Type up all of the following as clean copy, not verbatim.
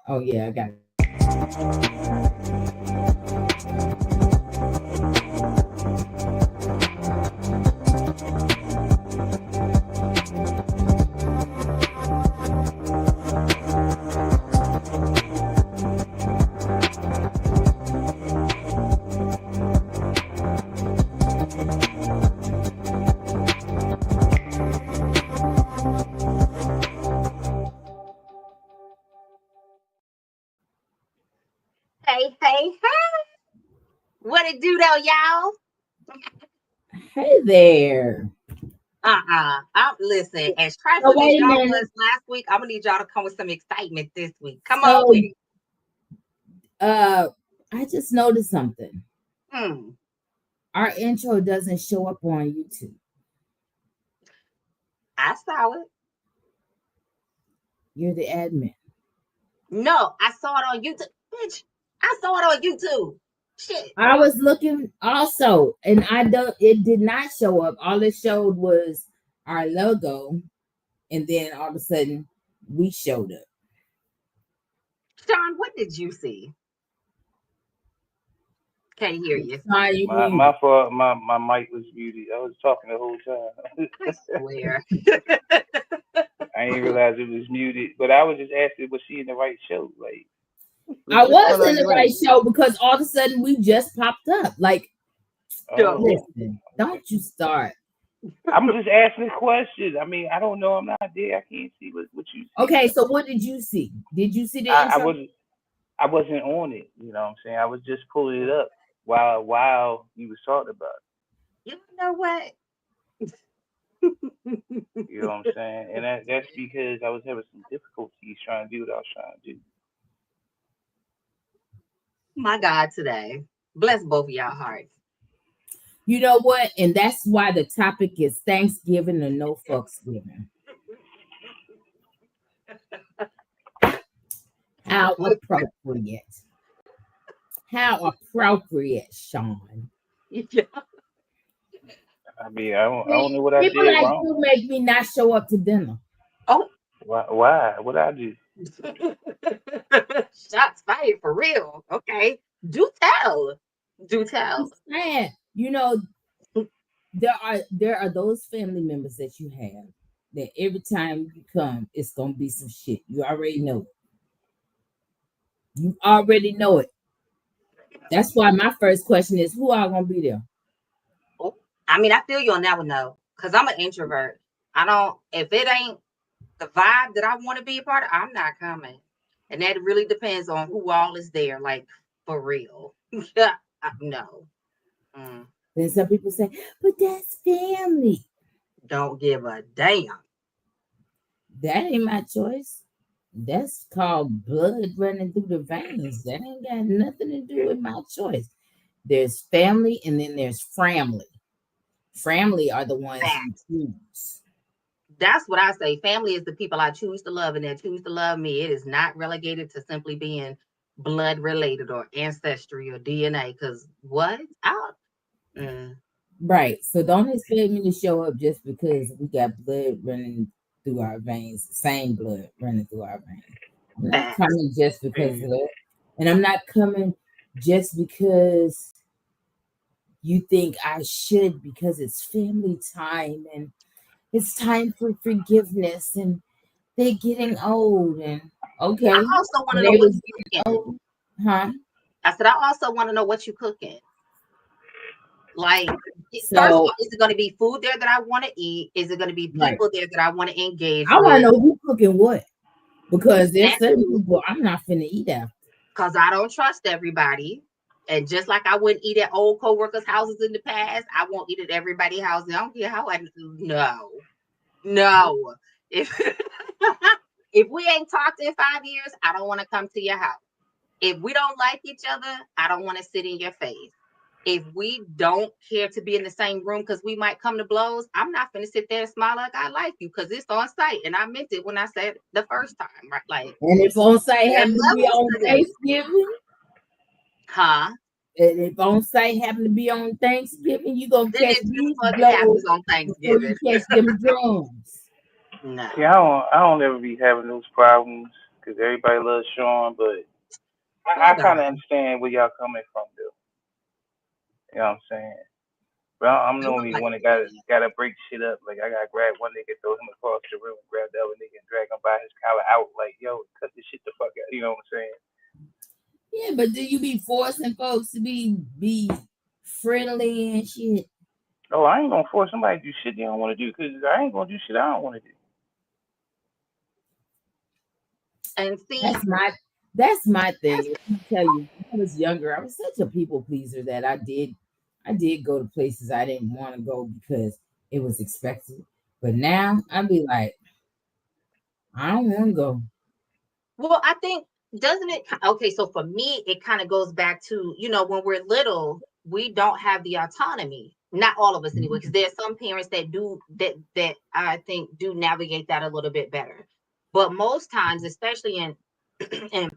Oh yeah, I got it. Hey, hey, hey. What it do though, y'all? Hey there. Listen, as So trifling as wait a y'all minute. was last week, I'm gonna need y'all to come with some excitement this week. Come on So with it. uh I just noticed something. Hmm. Our intro doesn't show up on YouTube. I saw it. You're the admin. No, I saw it on YouTube. Bitch, I saw it on YouTube. Shit. I was looking also, and I don't. It did not show up. All it showed was our logo, and then all of a sudden, we showed up. Sean, what did you see? Can't hear you. Why you My muted? my fault. My mic was muted. I was talking the whole time. I swear. I didn't realize it was muted. But I was just asking, was she in the right show? Like, I which was one are in the you right in? show because all of a sudden we just popped up. Like, So, Oh, listen, okay. don't you start. I'm just asking questions. I mean, I don't know. I'm not there. I can't see what you see. Okay, so what did you see? Did you see the I intro? wasn't. I wasn't on it. You know what I'm saying? I was just pulling it up while you was talking about you know what? it. You know what I'm saying? And that's because I was having some difficulties trying to do what I was trying to do. My God, today. Bless both of y'all hearts. You know what? And that's why the topic is Thanksgiving or no fucks given. How appropriate. How appropriate, Sean. Yeah. I mean, I don't See, know what I people did like wrong. you make me not show up to dinner. Oh. Why? What I do? Shots fired for real. Okay. Do tell. Do tell. Man, you know, there are those family members that you have that every time you come, it's gonna be some shit. You already know it. You already know it. That's why my first question is who are gonna be there? Oh, I mean, I feel you on that one though, because I'm an introvert. I don't, if it ain't the vibe that I want to be a part of, I'm not coming. And that really depends on who all is there, like for real. Yeah, no. Mm, Then some people say, but that's family. don't give a damn. That ain't my choice. That's called blood running through the veins. That ain't got nothing to do with my choice. There's family and then there's family. Family are the ones you Fact. choose. That's what I say. Family is the people I choose to love and that choose to love me. It is not relegated to simply being blood related or ancestry or DNA. Because what? Mm, Right. So don't expect me to show up just because we got blood running through our veins, same blood running through our veins. I'm not facts. coming just because of And that. And I'm not coming just because you think I should, because it's family time and it's time for forgiveness and they're getting old and I okay. also want to And know they what was you getting cooking. old, huh? I said, I also want to know what you cooking. Like, first of So all, is it going to be food there that I want to eat? Is it going to be right. people there that I want to engage I wanna with? know who cooking what. Because there's That certain too, people I'm not finna eat after. because I don't trust everybody. And just like I wouldn't eat at old coworkers' houses in the past, I won't eat at everybody's house. I don't care how I no, no. If if we ain't talked in 5 years, I don't want to come to your house. If we don't like each other, I don't want to sit in your face. If we don't care to be in the same room because we might come to blows, I'm not going to sit there and smile like I like you because it's on site. And I meant it when I said the first time, right? Like, And if on site there are happen to be levels on to this. Thanksgiving, Huh? and if on site happen to be on Thanksgiving, you gonna Then catch it just these fucking blows happens on before Thanksgiving. you catch them drums. No. see, I don't ever be having those problems because everybody loves Sean, but I Love kind of that. understand where y'all coming from, though. You know what I'm saying? But I'm I love normally my one that gotta break shit up. Like I gotta grab one nigga, throw him across the room, grab the other nigga, and drag him by his collar out. Like, yo, cut this shit the fuck out. You know what I'm saying? Yeah, but do you be forcing folks to be friendly and shit? Oh, I ain't gonna force somebody to do shit they don't want to do, because I ain't gonna do shit I don't want to do. And see, That's my that's thing. Let me tell you, when I was younger, I was such a people pleaser that I did go to places I didn't want to go because it was expected. But now I'd be like, I don't want to go. well, I think doesn't it okay, so for me, it kind of goes back to, when we're little, we don't have the autonomy. Not all of us anyway, because there's some parents that do that I think do navigate that a little bit better. But most times, especially in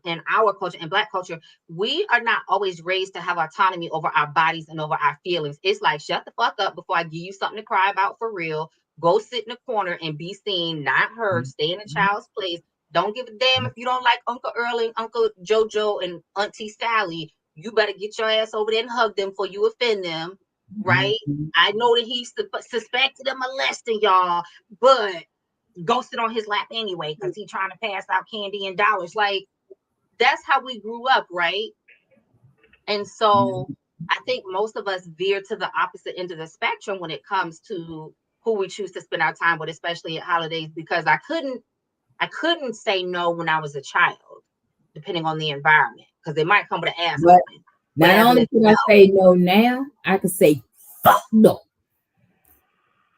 in our culture, in Black culture, we are not always raised to have autonomy over our bodies and over our feelings. It's like, shut the fuck up before I give you something to cry about for real. Go sit in the corner and be seen, not heard. Stay in a child's place. Don't give a damn if you don't like Uncle Earl and Uncle JoJo and Auntie Sally. You better get your ass over there and hug them before you offend them, right? Mhm. I know that he suspected of molesting y'all, but go sit on his lap anyway because he trying to pass out candy and dollars. Like, that's how we grew up, right? And so I think most of us veer to the opposite end of the spectrum when it comes to who we choose to spend our time with, especially at holidays, because I couldn't say no when I was a child, depending on the environment, because they might come with an ass But whooping. But not as an only can I say adult, no now, I can say fuck no.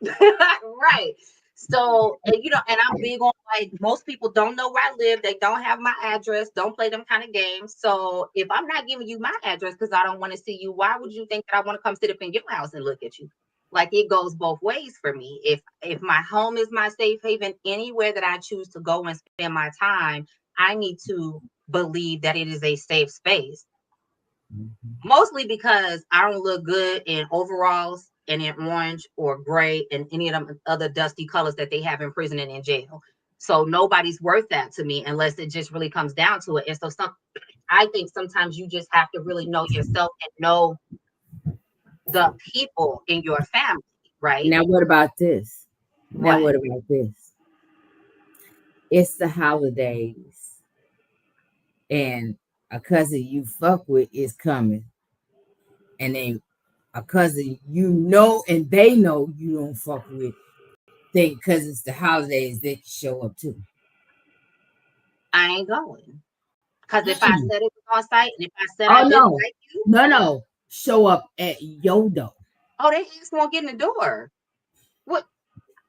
right. So, and I'm big on, like, most people don't know where I live. They don't have my address. Don't play them kind of games. So if I'm not giving you my address because I don't want to see you, why would you think that I want to come sit up in your house and look at you? Like, it goes both ways for me. If my home is my safe haven, anywhere that I choose to go and spend my time, I need to believe that it is a safe space. Mostly because I don't look good in overalls and in orange or gray and any of them other dusty colors that they have in prison and in jail. So nobody's worth that to me unless it just really comes down to it. And so I think sometimes you just have to really know yourself and know the people in your family, right? Now what about this? Now What? what about this? It's the holidays and a cousin you fuck with is coming. And then a cousin and they know you don't fuck with, think because it's the holidays they can show up too. I ain't going. Because if I said it was on site and if I said I Oh didn't no, like you, no, show up at your door. oh, they just won't get in the door. What?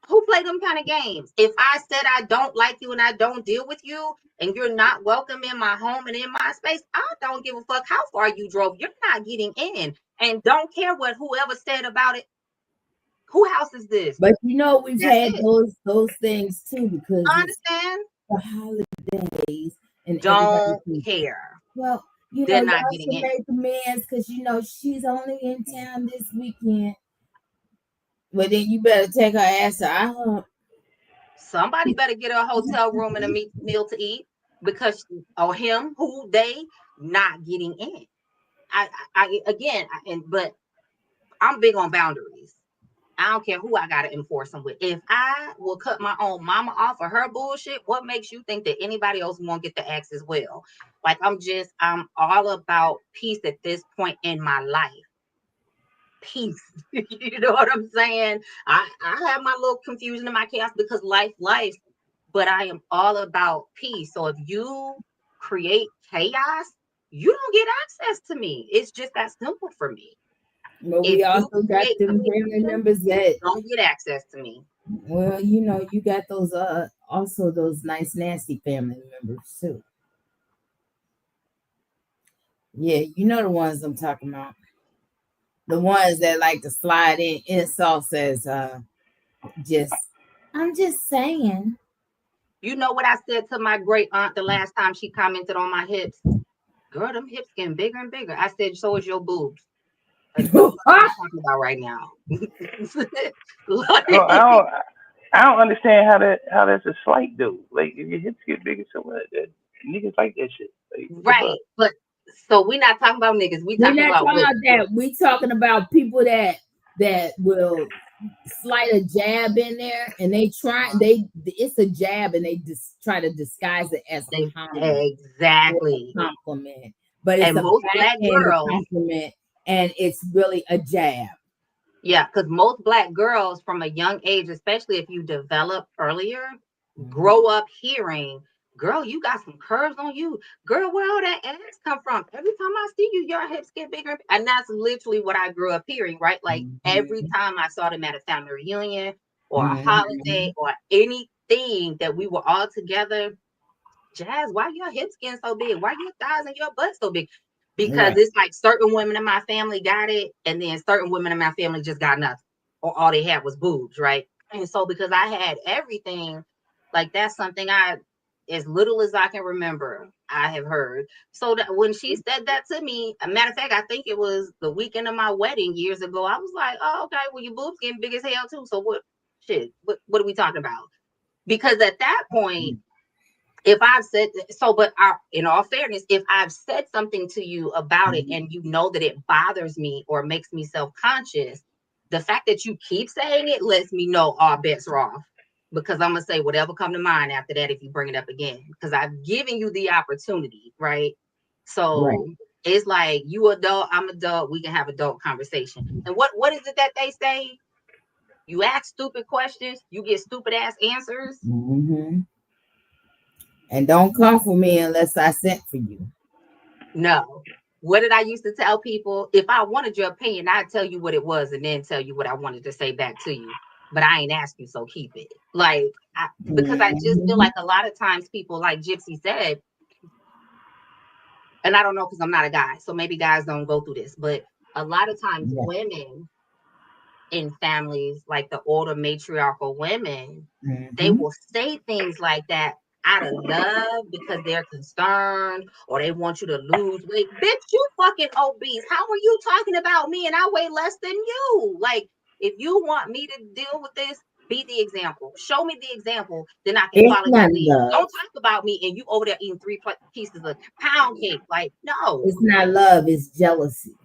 Who play them kind of games? If I said I don't like you and I don't deal with you and you're not welcome in my home and in my space, I don't give a fuck how far you drove. You're not getting in. And don't care what whoever said about it. Who house is this? But we've That's had it. those things too because I it's understand. the holidays and everybody Don't thinks, care. well, They're not y'all getting should in. make amends because she's only in town this weekend. But then you better take her ass to IHOP. Somebody better get her a hotel room and a meal to eat because or him who they not getting in. I again, but I'm big on boundaries. I don't care who I gotta enforce them with. If I will cut my own mama off of her bullshit, what makes you think that anybody else won't get the axe as well? Like, I'm all about peace at this point in my life. Peace. You know what I'm saying? I have my little confusion and my chaos because life, but I am all about peace. So if you create chaos, you don't get access to me. It's just that simple for me. But If we you also got create them family confusion, members you that, don't get access to me. well, you got those also those nice nasty family members too. Yeah, you know the ones I'm talking about. The ones that like to slide in insults as just I'm just saying. You know what I said to my great aunt the last time she commented on my hips? Girl, them hips getting bigger and bigger. I said, so is your boobs. Like, what the fuck are you talking about right now? So I Like, don't I don't understand how that's a slight though. Like if your hips get bigger, so what? Niggas like that shit. Like, Right. But so we're not talking about niggas. We We're talking not about talking women. about that. We talking about people that will slide a jab in there, and it's a jab, and they just try to disguise it as a compliment or Exactly. a compliment, but it's And a most black backhanded girls, compliment, and it's really a jab. yeah, because most black girls from a young age, especially if you develop earlier, grow up hearing, girl, you got some curves on you. Girl, where all that ass come from? Every time I see you, your hips get bigger. And that's literally what I grew up hearing, right? Like every time I saw them at a family reunion or a holiday or anything that we were all together, Jazz, why your hips getting so big? Why your thighs and your butt so big? Because Right. it's like certain women in my family got it, and then certain women in my family just got nothing, or all they had was boobs, right? And so because I had everything, like that's something I, as little as I can remember, I have heard. So that when she said that to me, a matter of fact, I think it was the weekend of my wedding years ago. I was like, oh, okay, well your boobs getting big as hell too. So what? Shit, what are we talking about? Because at that point, if I've said so, but in all fairness, if I've said something to you about it and you know that it bothers me or makes me self-conscious, the fact that you keep saying it lets me know all bets are off, because I'm gonna say whatever come to mind after that if you bring it up again, because I've given you the opportunity, right? Right. So it's like you adult, I'm adult, we can have adult conversation. And what is it that they say? You ask stupid questions, you get stupid ass answers. And don't come for me unless I sent for you. No. What did I used to tell people? If I wanted your opinion, I'd tell you what it was and then tell you what I wanted to say back to you. But I ain't ask you, so keep it. Like, because I just feel like a lot of times people, like Gypsy said, and I don't know because I'm not a guy, so maybe guys don't go through this, but a lot of times women in families, like the older matriarchal women, they will say things like that out of love because they're concerned or they want you to lose weight. Bitch, you fucking obese. How are you talking about me and I weigh less than you? Like, if you want me to deal with this, be the example. Show me the example, then I can It's follow your not lead. love. Don't talk about me and you over there eating 3 pieces of pound cake. Like, no. It's not love. It's jealousy.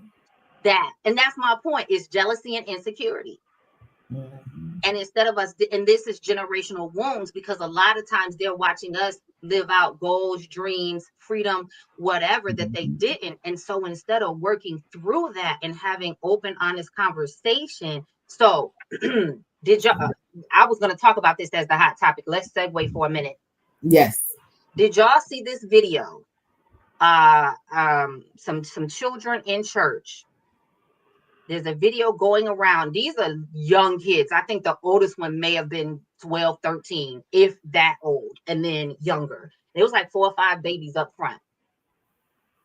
That. And that's my point. It's jealousy and insecurity. Mm-hmm. And instead of us, and this is generational wounds, because a lot of times they're watching us live out goals, dreams, freedom, whatever that they didn't. And so instead of working through that and having open, honest conversation. So did y'all, I was going to talk about this as the hot topic. Let's segue for a minute. Yes. Did y'all see this video? Some children in church. There's a video going around. These are young kids. I think the oldest one may have been 12, 13, if that old, and then younger. It was like 4 or 5 babies up front.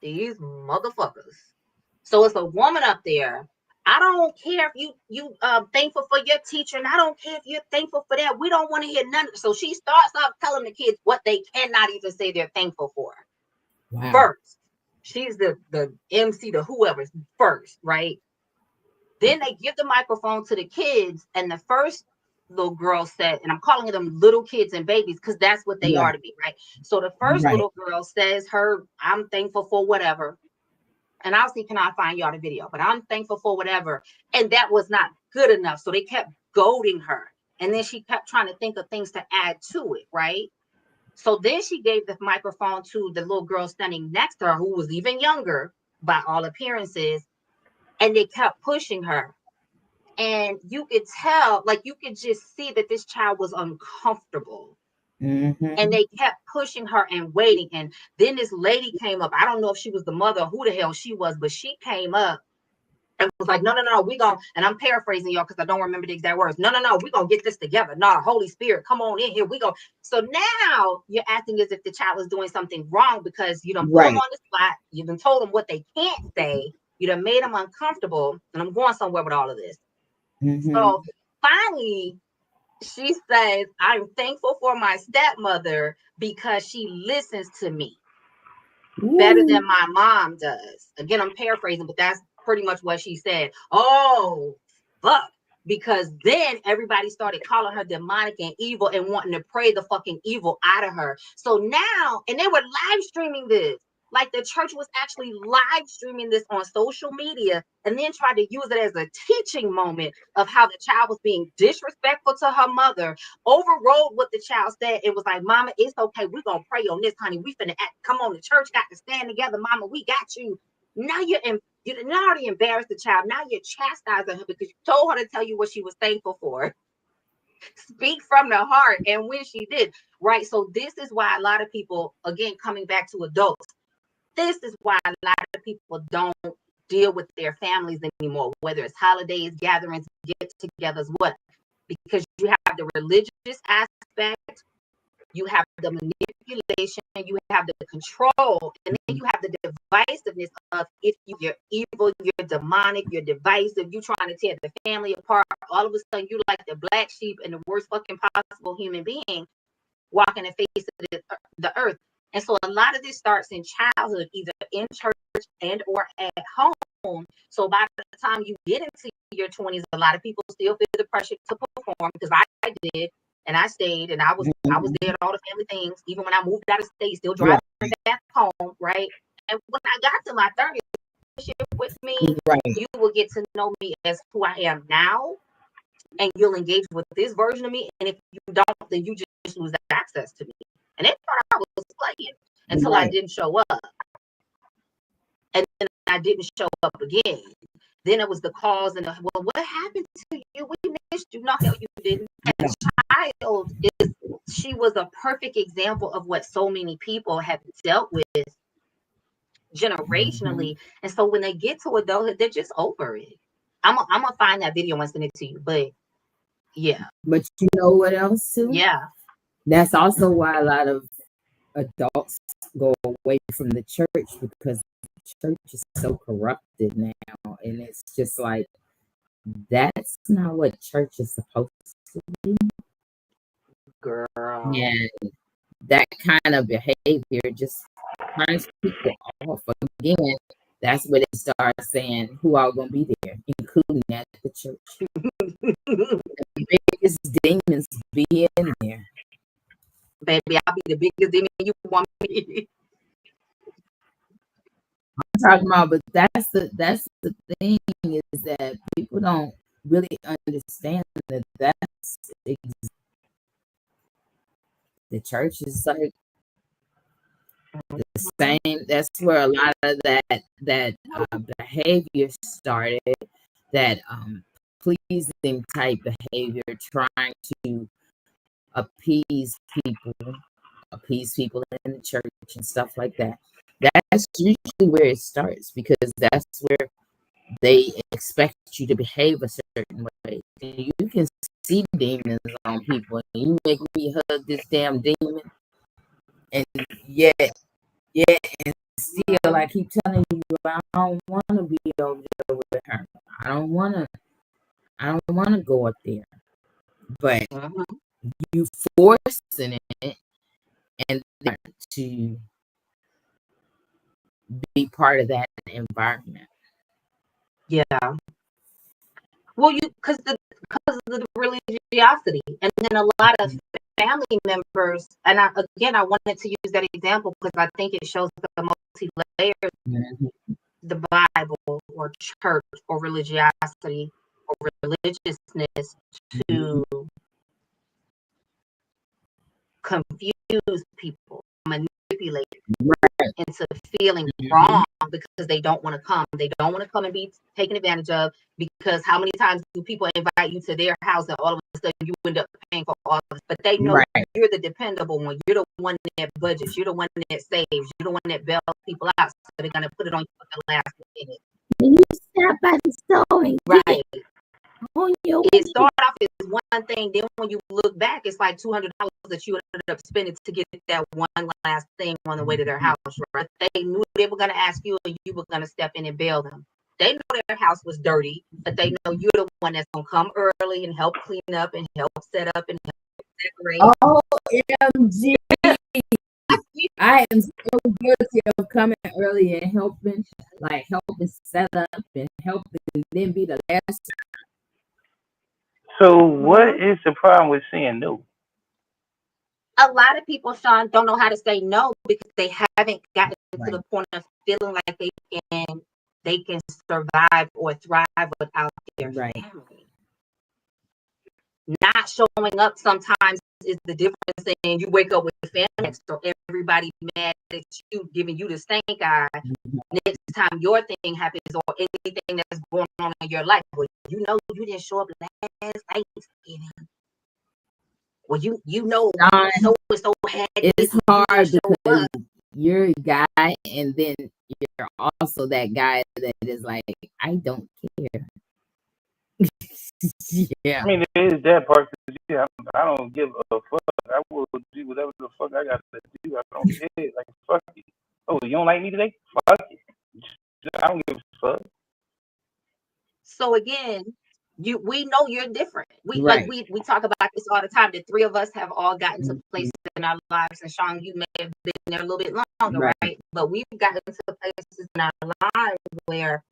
These motherfuckers. So it's a woman up there. I don't care if you thankful for your teacher, and I don't care if you're thankful for that. We don't want to hear none. So she starts off telling the kids what they cannot even say they're thankful for. Wow. First, she's the MC to whoever's first, right? Then they give the microphone to the kids, and the first little girl said, and I'm calling them little kids and babies because that's what they are to me, right? So the first little girl says I'm thankful for whatever. And I'll see, can I find y'all the video? But I'm thankful for whatever. And that was not good enough. So they kept goading her. And then she kept trying to think of things to add to it, right? So then she gave the microphone to the little girl standing next to her, who was even younger by all appearances. And they kept pushing her. And you could tell, like you could just see that this child was uncomfortable. And they kept pushing her and waiting. And then this lady came up. I don't know if she was the mother or who the hell she was, but she came up and was like, no, we gonna, and I'm paraphrasing y'all because I don't remember the exact words. No, we gonna get this together. No, Holy Spirit, come on in here. We go. So now you're acting as if the child is doing something wrong because you done put them on the spot. You done told them what they can't say. You done made them uncomfortable. And I'm going somewhere with all of this. So finally, she says, I'm thankful for my stepmother because she listens to me better than my mom does. Again, I'm paraphrasing, but that's pretty much what she said. Oh, fuck. because then everybody started calling her demonic and evil and wanting to pray the fucking evil out of her. So now, and they were live streaming this. Like the church was actually live streaming this on social media and then tried to use it as a teaching moment of how the child was being disrespectful to her mother, overrode what the child said. It was like, Mama, it's okay. We're going to pray on this, honey. We finna act. Come on, the church got to stand together. Mama, we got you. Now you not already embarrassed the child. Now you're chastising her because you told her to tell you what she was thankful for. Speak from the heart. And when she did, right? So this is why a lot of people, again, coming back to adults, this is why a lot of people don't deal with their families anymore, whether it's holidays, gatherings, get-togethers, what? Because you have the religious aspect, you have the manipulation, you have the control, and then you have the divisiveness of if you're evil, you're demonic, you're divisive, you're trying to tear the family apart. All of a sudden, you like the black sheep and the worst fucking possible human being walking the face of the earth. And so a lot of this starts in childhood, either in church and or at home. So by the time you get into your 20s, a lot of people still feel the pressure to perform, because I did, and I stayed, and I was there at all the family things, even when I moved out of state, still driving back home, right? And when I got to my 30s, with me, you will get to know me as who I am now, and you'll engage with this version of me. And if you don't, then you just lose access to me. And they thought I was playing until I didn't show up. And then I didn't show up again. Then it was the cause and well, what happened to you? We missed you. No, hell, you didn't. And the child she was a perfect example of what so many people have dealt with generationally. And so when they get to adulthood, they're just over it. I'm gonna find that video and send it to you. But yeah. But you know what else too? Yeah. That's also why a lot of adults go away from the church, because the church is so corrupted now. And it's just like, that's not what church is supposed to be. Girl. And that kind of behavior just turns people off. Again, that's where they start saying who all gonna be there, including at the church. The biggest demons be in there. Baby, I'll be the biggest demon you want me. I'm talking about, but that's the thing, is that people don't really understand that the church is like the same. That's where a lot of that behavior started, that pleasing type behavior, trying to appease people in the church and stuff like that. That's usually where it starts, because that's where they expect you to behave a certain way. You can see demons on people, and you make me hug this damn demon, and and still I keep telling you, I don't want to be over there with her. I don't want to go up there, but you forcing it and to be part of that environment. Yeah. Well, because of the religiosity, and then a lot of family members, and I wanted to use that example because I think it shows the multi-layers, the Bible or church or religiosity or religiousness to confuse people, manipulate into feeling wrong because they don't want to come. They don't want to come and be taken advantage of, because how many times do people invite you to their house and all of a sudden you end up paying for all of it? But they know you're the dependable one. You're the one that budgets. You're the one that saves. You're the one that bails people out. So they're going to put it on you for the last minute. And you stop by the store and right. It started off as one thing, then when you look back, it's like $200 that you ended up spending to get that one last thing on the way to their house, right? They knew they were going to ask you, and you were going to step in and bail them. They know their house was dirty, but they know you're the one that's going to come early and help clean up and help set up and help decorate. OMG. I am so guilty of coming early and helping set up and helping, and then be the last. So what is the problem with saying no? A lot of people, Sean, don't know how to say no because they haven't gotten to the point of feeling like they can survive or thrive without their family. Not showing up sometimes is the difference in you wake up with family, so everybody mad at you, giving you the stink eye. Next time your thing happens or anything that's going on in your life, well, you know you didn't show up last Thanksgiving. Well, you know, so and so had it's hard because you're a guy, and then you're also that guy that is like, I don't care. Yeah. I mean, there is that part. Yeah, I don't give a fuck. I will do whatever the fuck I got to do. I don't care. Like, fuck it. Oh, you don't like me today? Fuck it. I don't give a fuck. So again, we know you're different. We talk about this all the time. The three of us have all gotten to places in our lives, and Sean, you may have been there a little bit longer, right? But we've gotten to places in our lives where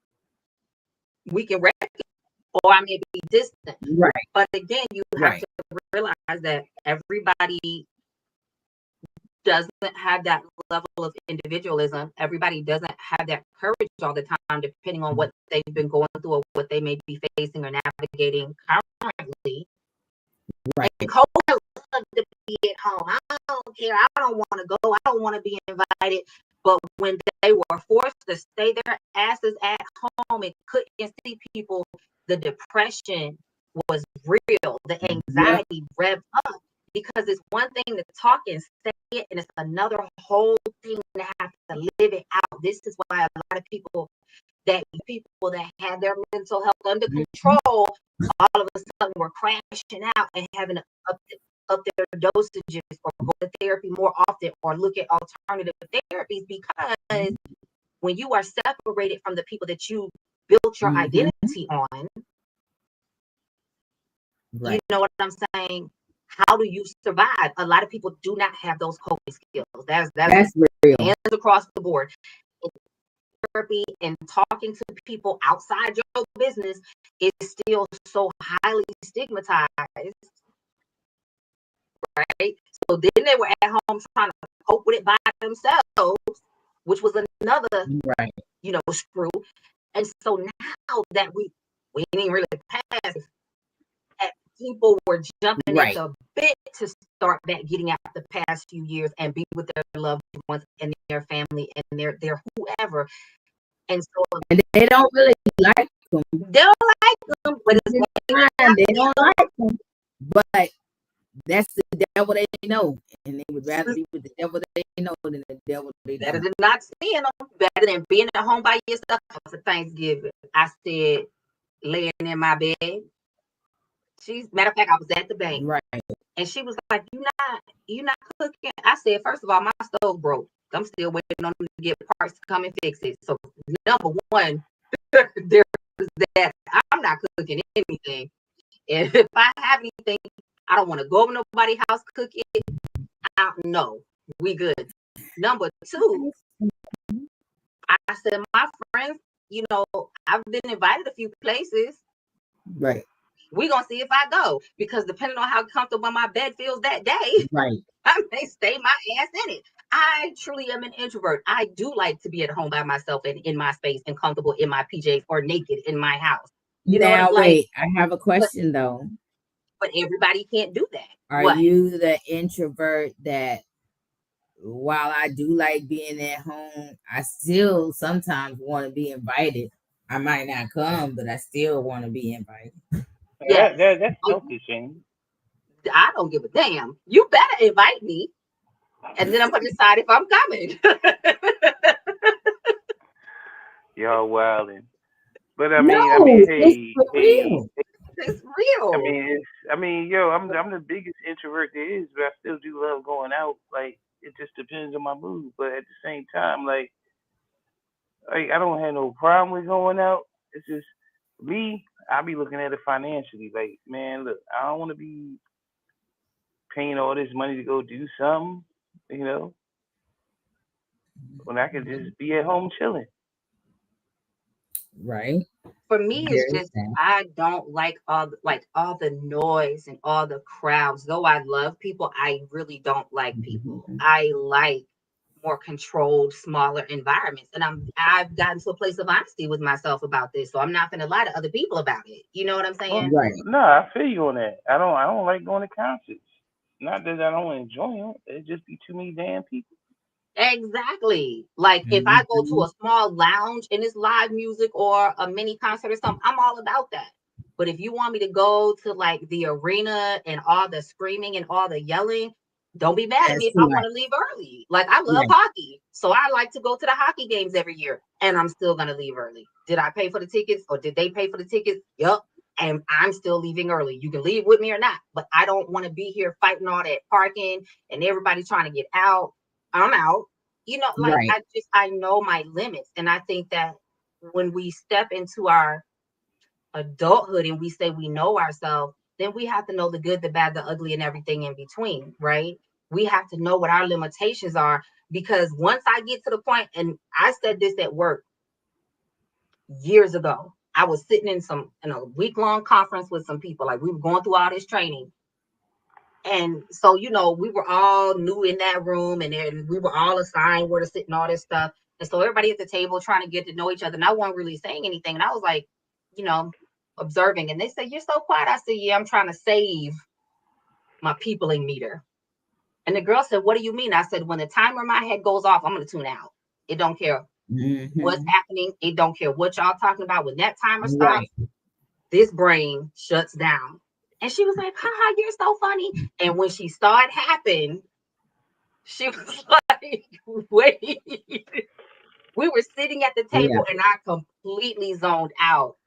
we can recognize, or I may be distant. Right. But again, you have to realize that everybody doesn't have that level of individualism. Everybody doesn't have that courage all the time, depending on what they've been going through or what they may be facing or navigating currently. Right. And Cole loves to be at home. I don't care. I don't want to go. I don't want to be invited. But when they were forced to stay their asses at home and couldn't see people, the depression was real. The anxiety revved up. Because it's one thing to talk and say it, and it's another whole thing to have to live it out. This is why a lot of people that had their mental health under control, all of a sudden were crashing out and having to up their dosages or go to therapy more often or look at alternative therapies, because when you are separated from the people that you built your identity on, you know what I'm saying? How do you survive? A lot of people do not have those coping skills. That's real. Hands across the board. Therapy and talking to people outside your business is still so highly stigmatized, right? So then they were at home trying to cope with it by themselves, which was another, screw. And so now that we didn't really pass, people were jumping at the bit to start back getting out the past few years and be with their loved ones and their family and their whoever. And so they don't really like them. They don't like them, but it's they don't like them. But that's the devil they know, and they would rather be with the devil they know than the devil they don't. Better than not seeing them. Better than being at home by yourself for Thanksgiving. I said, laying in my bed. Matter of fact, I was at the bank, and she was like, "You not cooking?" I said, "First of all, my stove broke. I'm still waiting on them to get parts to come and fix it. So number one, there's that. I'm not cooking anything. And if I have anything, I don't want to go over nobody's house cook it. No, we good. Number two, I said, my friends, I've been invited a few places. Right. We're going to see if I go, because depending on how comfortable my bed feels that day, I may stay my ass in it. I truly am an introvert. I do like to be at home by myself and in my space and comfortable in my PJs or naked in my house. Now, wait, I have a question though. But everybody can't do that. Are you the introvert that, while I do like being at home, I still sometimes want to be invited? I might not come, but I still want to be invited. Yeah, that's healthy, Shane. I don't give a damn. You better invite me, and then I'm gonna decide if I'm coming. Y'all wilding, but I mean, hey, it's real. I mean, yo, I'm the biggest introvert there is, but I still do love going out. Like, it just depends on my mood. But at the same time, like I don't have no problem with going out. It's just me. I be looking at it financially. Like, man, look, I don't want to be paying all this money to go do something, when I could just be at home chilling. Right. For me, it's There's just that. I don't like all the noise and all the crowds. Though I love people, I really don't like people. Mhm. I like more controlled, smaller environments. And I've gotten to a place of honesty with myself about this. So I'm not gonna lie to other people about it. You know what I'm Well, saying? Right. no, I feel you on that. I don't like going to concerts. Not that I don't enjoy them. It just be too many damn people. Exactly. Like if I go to Mhm. a small lounge and it's live music or a mini concert or something, I'm all about that. But if you want me to go to like the arena and all the screaming and all the yelling, don't be mad at me That's if too I much. want to leave early. Like I love Right. hockey. So I like to go to the hockey games every year and I'm still going to leave early. Did I pay for the tickets or did they pay for the tickets? Yup. And I'm still leaving early. You can leave with me or not, but I don't want to be here fighting all that parking and everybody trying to get out. I'm out. Like Right. I know my limits. And I think that when we step into our adulthood and we say we know ourselves, then we have to know the good, the bad, the ugly, and everything in between, right? We have to know what our limitations are because once I get to the point, and I said this at work years ago, I was sitting in a week-long conference with some people, like we were going through all this training. And so, we were all new in that room and then we were all assigned where to sit and all this stuff. And so everybody at the table trying to get to know each other. And I wasn't really saying anything. And I was like, you know, observing. And they said, "You're so quiet." I said, "Yeah, I'm trying to save my peopling meter." And the girl said, "What do you mean?" I said, "When the timer in my head goes off, I'm going to tune out. It don't care what's Mhm. happening. It don't care what y'all talking about. When that timer stops, Right. this brain shuts down." And she was like, "Haha, you're so funny." And when she saw it happen, she was like, "Wait." We were sitting at the Yeah. table and I completely zoned out.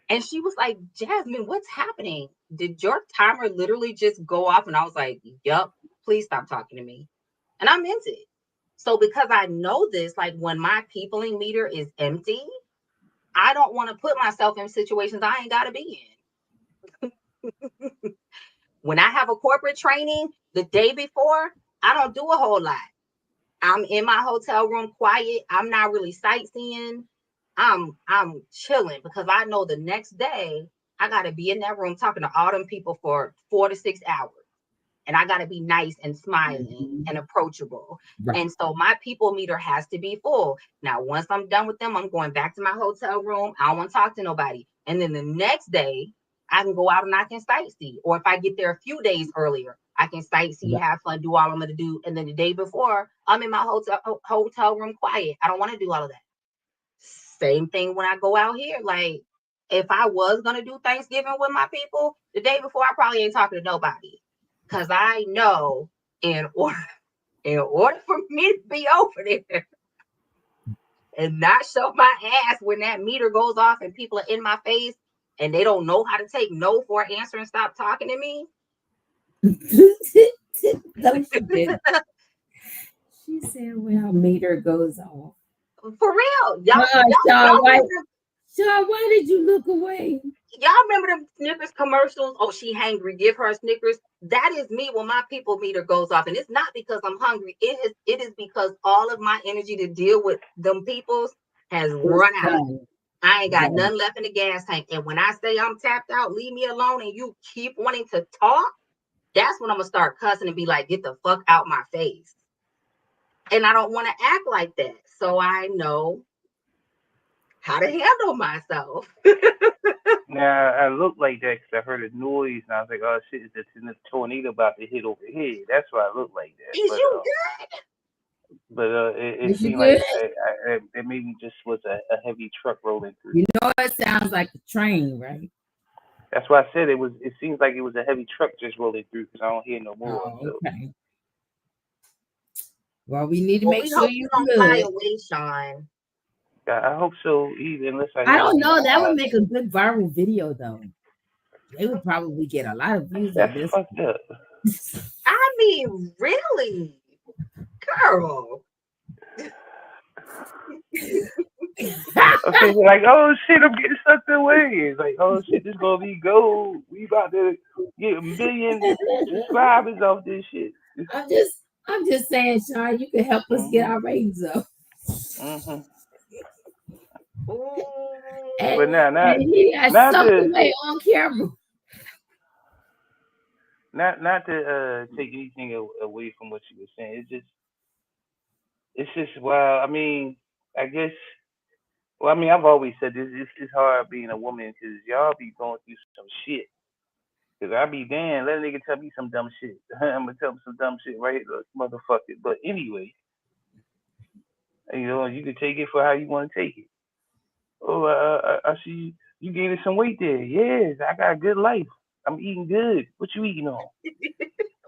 And she was like, "Jasmine, what's happening? Did your timer literally just go off?" And I was like, "Yup, please stop talking to me." And I meant it. So because I know this, like when my peopling meter is empty, I don't want to put myself in situations I ain't got to be in. When I have a corporate training the day before, I don't do a whole lot. I'm in my hotel room quiet. I'm not really sightseeing. I'm chilling because I know the next day I gotta be in that room talking to all them people for 4 to 6 hours. And I gotta be nice and smiling Mhm. and approachable. Right. And so my people meter has to be full. Now, once I'm done with them, I'm going back to my hotel room. I don't want to talk to nobody. And then the next day, I can go out and I can sightsee. Or if I get there a few days earlier, I can sightsee, Right. have fun, do all I'm gonna do. And then the day before, I'm in my hotel room quiet. I don't want to do all of that. Same thing when I go out here. Like if I was gonna do Thanksgiving with my people, the day before I probably ain't talking to nobody. Cause I know in order in order for me to be over there and not show my ass when that meter goes off and people are in my face and they don't know how to take no for an answer and stop talking to me. No, she didn't. She said when her meter goes off. For real. Y'all Oh, y'all Sean, y'all why? remember Sean, why did you look away? y'all remember them Snickers commercials? "Oh, she hangry, give her a Snickers." That is me when my people meter goes off. And it's not because I'm hungry. It is because all of my energy to deal with them peoples has It's run out. done. I ain't got Right. nothing left in the gas tank. And when I say I'm tapped out, leave me alone, and you keep wanting to talk, that's when I'm gonna start cussing and be like, "Get the fuck out my face." And I don't want to act like that. So I know how to handle myself. Now I look like that 'cause I heard a noise and I was like, "Oh shit, it's a tornado about to hit over here." That's why I look like that. Is you It Is you seemed good? like it maybe just was a heavy truck rolling through. You know it sounds like a train, right? That's why I said it was. It seems like it was a heavy truck just rolling through because I don't hear no more. Oh, So okay. Well, we need to Well, make we sure hope you you're don't fly good. away, Sean. I hope so. Even unless I I hear don't anything know. That would else. make a good viral video, though. They would probably get a lot of views That's on this. fucked up. I mean, really, girl. Okay, like, oh shit, I'm getting sucked away. It's like, oh shit, this gonna be gold. We about to get a million subscribers off this shit. I'm just, I'm just saying, Sean, you can help us get Mhm. our ratings up. Mhm. Ooh, but now, And he got not sucked to, away on camera. not to take anything away from what you were saying. It's just wow. I mean, I guess. Well, I mean, I've always said this. It's hard being a woman because y'all be going through some shit. Cause I be damn, let a nigga tell me some dumb shit. I'm gonna tell him some dumb shit, right, motherfucker. But anyway, you can take it for how you want to take it. Oh, I see you gained some weight there. Yes, I got a good life. I'm eating good. What you eating on?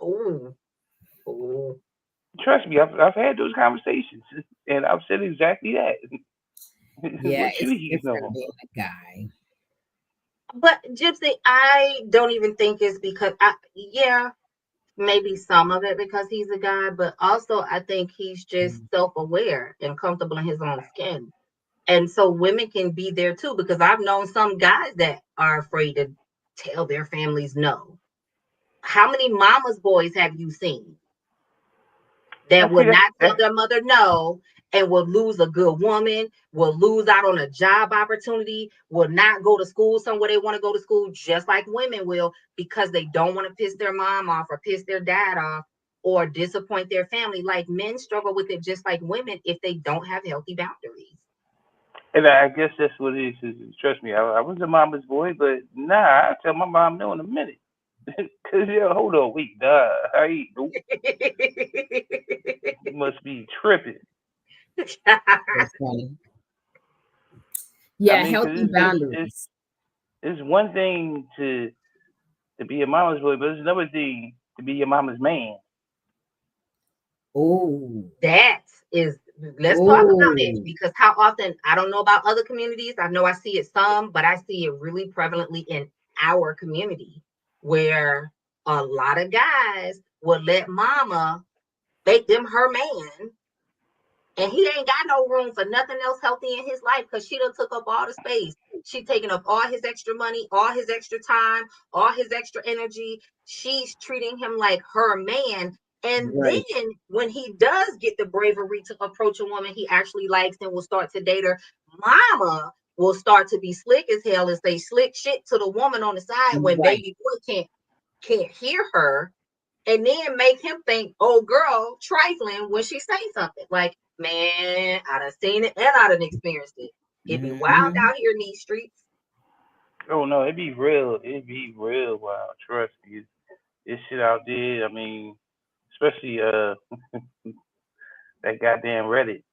Oh, oh. Trust me, I've had those conversations, and I've said exactly that. Yeah, What you it's eating different on? being a guy. But Gypsy, I don't even think it's because yeah, maybe some of it because he's a guy, but also I think he's just self-aware and comfortable in his own skin. And so women can be there too, because I've known some guys that are afraid to tell their families no. How many mama's boys have you seen I that see will that. not tell their mother no and will lose a good woman, will lose out on a job opportunity, will not go to school somewhere they want to go to school, just like women will, because they don't want to piss their mom off or piss their dad off or disappoint their family. Like men struggle with it just like women if they don't have healthy boundaries. And I guess that's what it trust me, I was a mama's boy, but nah, I tell my mom no in a minute. Cause yeah, hold on, wait, nah, I ain't nope. You must be tripping. That's funny. I Yeah, mean, cause healthy boundaries. it's one thing to be a mama's boy, but it's another thing to be your mama's man. Oh, That is, let's talk about it oh, because how often, I don't know about other communities. I know I see it some, but I see it really prevalently in our community where a lot of guys will let mama make them her man, and he ain't got no room for nothing else healthy in his life because she done took up all the space. She taking up all his extra money, all his extra time, all his extra energy. She's treating him like her man. And right, then when he does get the bravery to approach a woman he actually likes and will start to date her, mama will start to be slick as hell and say slick shit to the woman on the side when right. baby boy can't hear her, and then make him think, oh girl, trifling when she say something. Like, man, I done seen it and I done experienced it. It be wild Hmm. out here in these streets. Oh no, it'd be real. It'd be real wild. Trust me. This shit out there. I mean, especially that goddamn Reddit.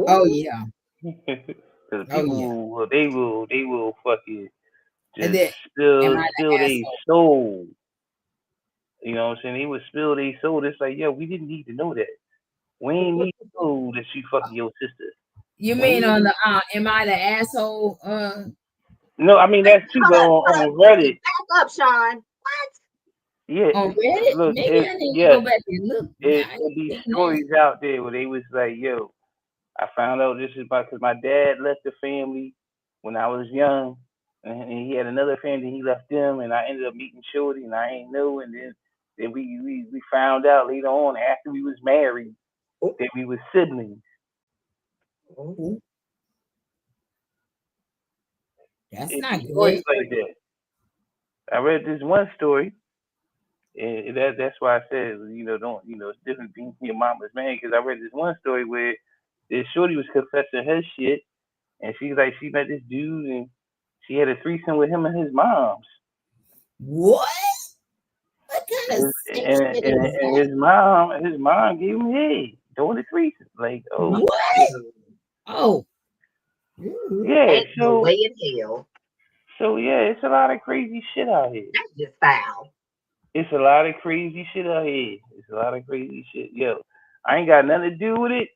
Oh Oh, yeah, Because oh yeah. people, they will fucking And just then, am I spill the they asshole? soul. You know what I'm saying? They would spill they soul. It's like, yo, we didn't need to know that. We ain't need to know that she fucking your sister. You We mean ain't on need. the am I the asshole? No, I mean wait, that's too. But hold up, on Gypsy, Reddit, back up, Sean. What? yeah. On Reddit? Look, Maybe it I need to yeah, go back and look. I it ain't be seen that. stories out there where they was like, yo, I found out this is because my dad left the family when I was young, and he had another family. He left them, and I ended up meeting Shorty, and I ain't know. And then we found out later on after we was married Oh, that we was siblings. oh. Ooh, that's It be not good. stories like that. I read this one story, and that's why I said don't it's different being your mama's man because I read this one story where this Shorty was confessing her shit, and she's like she met this dude and she had a threesome with him and his moms. What? What kind of And, sick and, shit and, is and that? his mom gave him head during the threesome. Like, oh What? shit. Mm, Oh, ooh, Yeah, ain't no way in hell. so yeah, it's a lot of crazy shit out here. That's just foul. It's a lot of crazy shit out here. It's a lot of crazy shit. Yo, I ain't got nothing to do with it.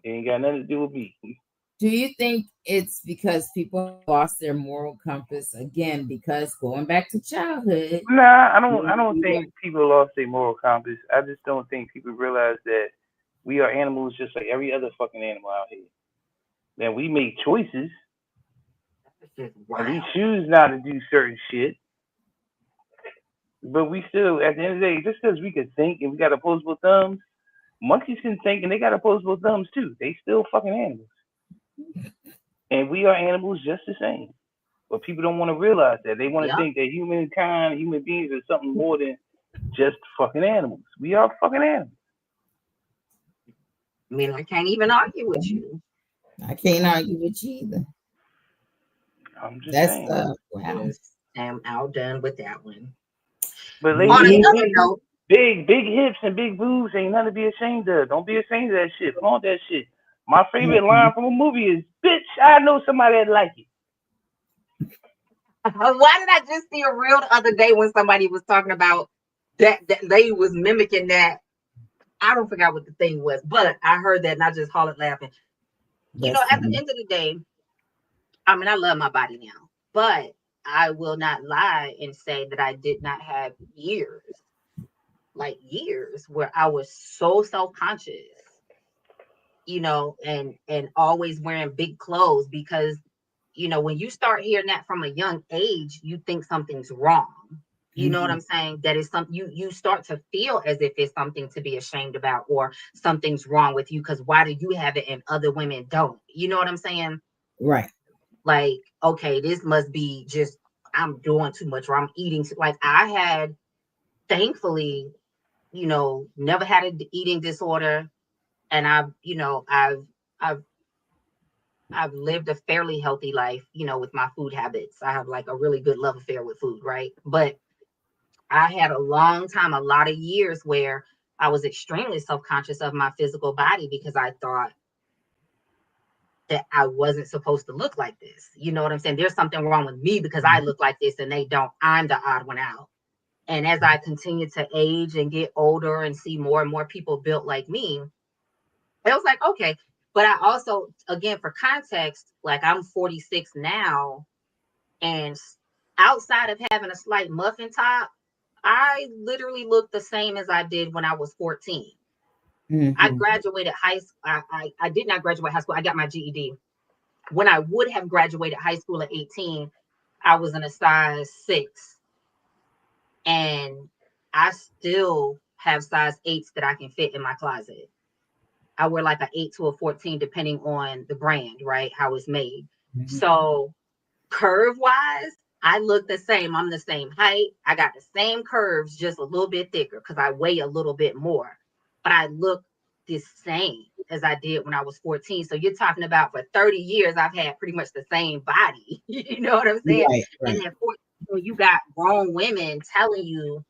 It ain't got nothing to do with me. do you think it's because people have lost their moral compass again? Because going back to childhood, Nah, I when don't we were think people lost their moral compass. I just don't think people realize that we are animals just like every other fucking animal out here. That we make choices That's just and we wild. choose not to do certain shit, but we still, at the end of the day, just because we can think and we got opposable thumbs, monkeys can think and they got opposable thumbs too. They still fucking animals. and we are animals just the same. But people don't want to realize that. They want to Yep. think that human beings are something more than just fucking animals. We are fucking animals. I mean, I can't even argue with you. I can't argue with you either. I'm just That's saying. wow. Yes, I'm outdone with that one. But On ladies, another note, big hips and big boobs ain't nothing to be ashamed of. Don't be ashamed of that shit. Flaunt that shit. My favorite line from a movie is, "Bitch, I know somebody that like it." why did I just see a reel the other day when somebody was talking about that lady was mimicking that? I don't forget what the thing was, but I heard that and I just hollered laughing. That's At the funny. end of the day, I mean, I love my body now, but I will not lie and say that I did not have years where I was so self-conscious, and always wearing big clothes because, when you start hearing that from a young age, you think something's wrong. You know what I'm saying? That is something you start to feel as if it's something to be ashamed about or something's wrong with you because why do you have it and other women don't? You know what I'm saying? Right. Like, okay, this must be just I'm doing too much or I'm eating like I had thankfully, never had an eating disorder and I've I've lived a fairly healthy life, with my food habits. I have like a really good love affair with food, right? But I had a long time, a lot of years where I was extremely self-conscious of my physical body because I thought that I wasn't supposed to look like this. You know what I'm saying? There's something wrong with me because I look like this and they don't. I'm the odd one out. And as I continue to age and get older and see more and more people built like me, it was like, okay. But I also, again, for context, like I'm 46 now, and outside of having a slight muffin top, I literally look the same as I did when I was 14. I graduated high school. I did not graduate high school. I got my GED. When I would have graduated high school at 18, I was in a size 6. And I still have size 8s that I can fit in my closet. I wear like an 8 to a 14, depending on the brand, right? How it's made. So curve wise, I look the same. I'm the same height. I got the same curves, just a little bit thicker because I weigh a little bit more. But I look the same as I did when I was 14. So you're talking about for 30 years, I've had pretty much the same body. You know what I'm saying? Right. And at 14, you got grown women telling you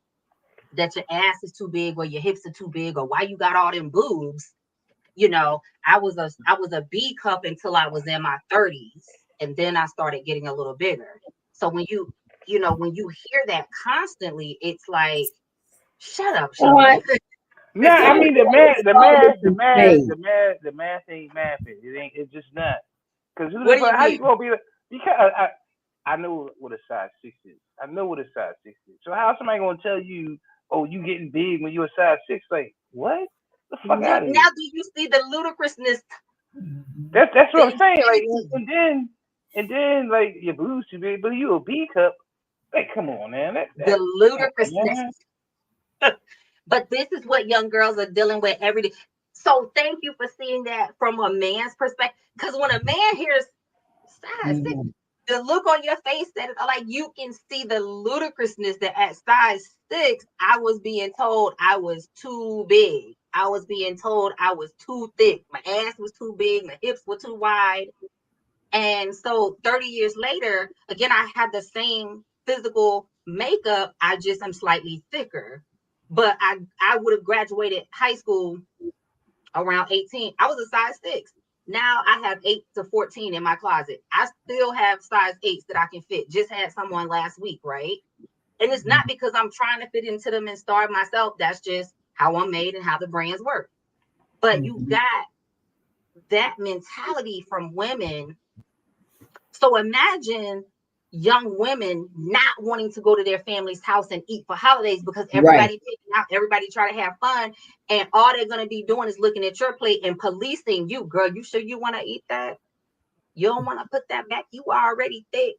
that your ass is too big or your hips are too big or why you got all them boobs. I was a B cup until I was in my 30s, and then I started getting a little bigger. So when when you hear that constantly, it's like, shut up, Shorty. Nah, I mean the math ain't mathing. It ain't. It's just not. Because What do you how you mean? gonna be? Because I know what a size 6 is. I know what a size 6 is. So how somebody gonna tell you, oh, you getting big when you're a size 6? Like what? The fuck out of here. Now, do you see the ludicrousness? That's The what I'm saying. Like insanity. and then like your boobs too big, but you a B cup. Like come on, man. The Come on, ludicrousness. man. But this is what young girls are dealing with every day. So thank you for seeing that from a man's perspective. Because when a man hears size 6, the look on your face that like you can see the ludicrousness that at size 6, I was being told I was too big. I was being told I was too thick. My ass was too big. My hips were too wide. And so 30 years later, again, I had the same physical makeup. I just am slightly thicker. But I would have graduated high school around 18. I was a size 6. Now I have 8 to 14 in my closet. I still have size 8s that I can fit. Just had someone last week, right? And it's not because I'm trying to fit into them and starve myself. That's just how I'm made and how the brands work. But you got that mentality from women. So imagine young women not wanting to go to their family's house and eat for holidays because Right. everybody taking out, everybody trying to have fun, and all they're gonna be doing is looking at your plate and policing you, girl. You sure you want to eat that? You don't want to put that back. You already thick.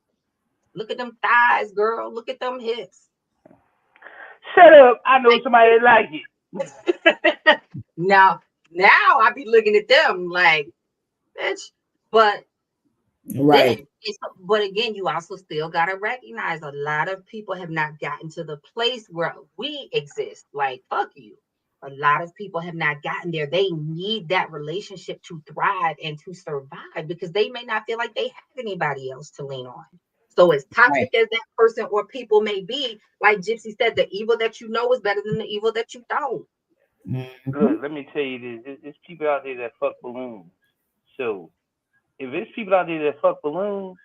Look at them thighs, girl. Look at them hips. Shut up. I know somebody that like it. now I be looking at them like, bitch. But Right. But again, you also still got to recognize a lot of people have not gotten to the place where we exist. Like, fuck you. A lot of people have not gotten there. They need that relationship to thrive and to survive because they may not feel like they have anybody else to lean on. So, as Right. toxic as that person or people may be, like Gypsy said, the evil that you know is better than the evil that you don't. Look, Mhm. let me tell you this. There's people out there that fuck balloons. So if there's people out there that fuck balloons,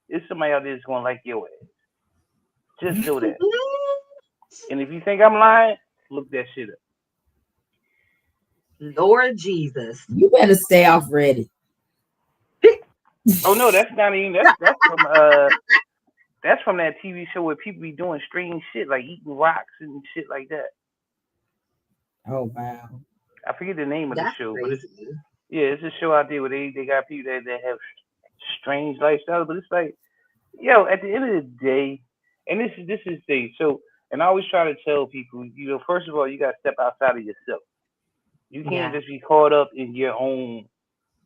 there's somebody out there that's gonna like your ass. Just know that. And if you think I'm lying, look that shit up. Lord Jesus. You better stay off Reddit. Oh no, that's not even that's from that TV show where people be doing strange shit like eating rocks and shit like that. Oh wow. I forget the name of the That's show, but crazy. it's a show out there where they got people that have strange lifestyles. But it's like, yo, at the end of the day, and this is the thing. So, and I always try to tell people, first of all, you got to step outside of yourself. You can't Yeah. just be caught up in your own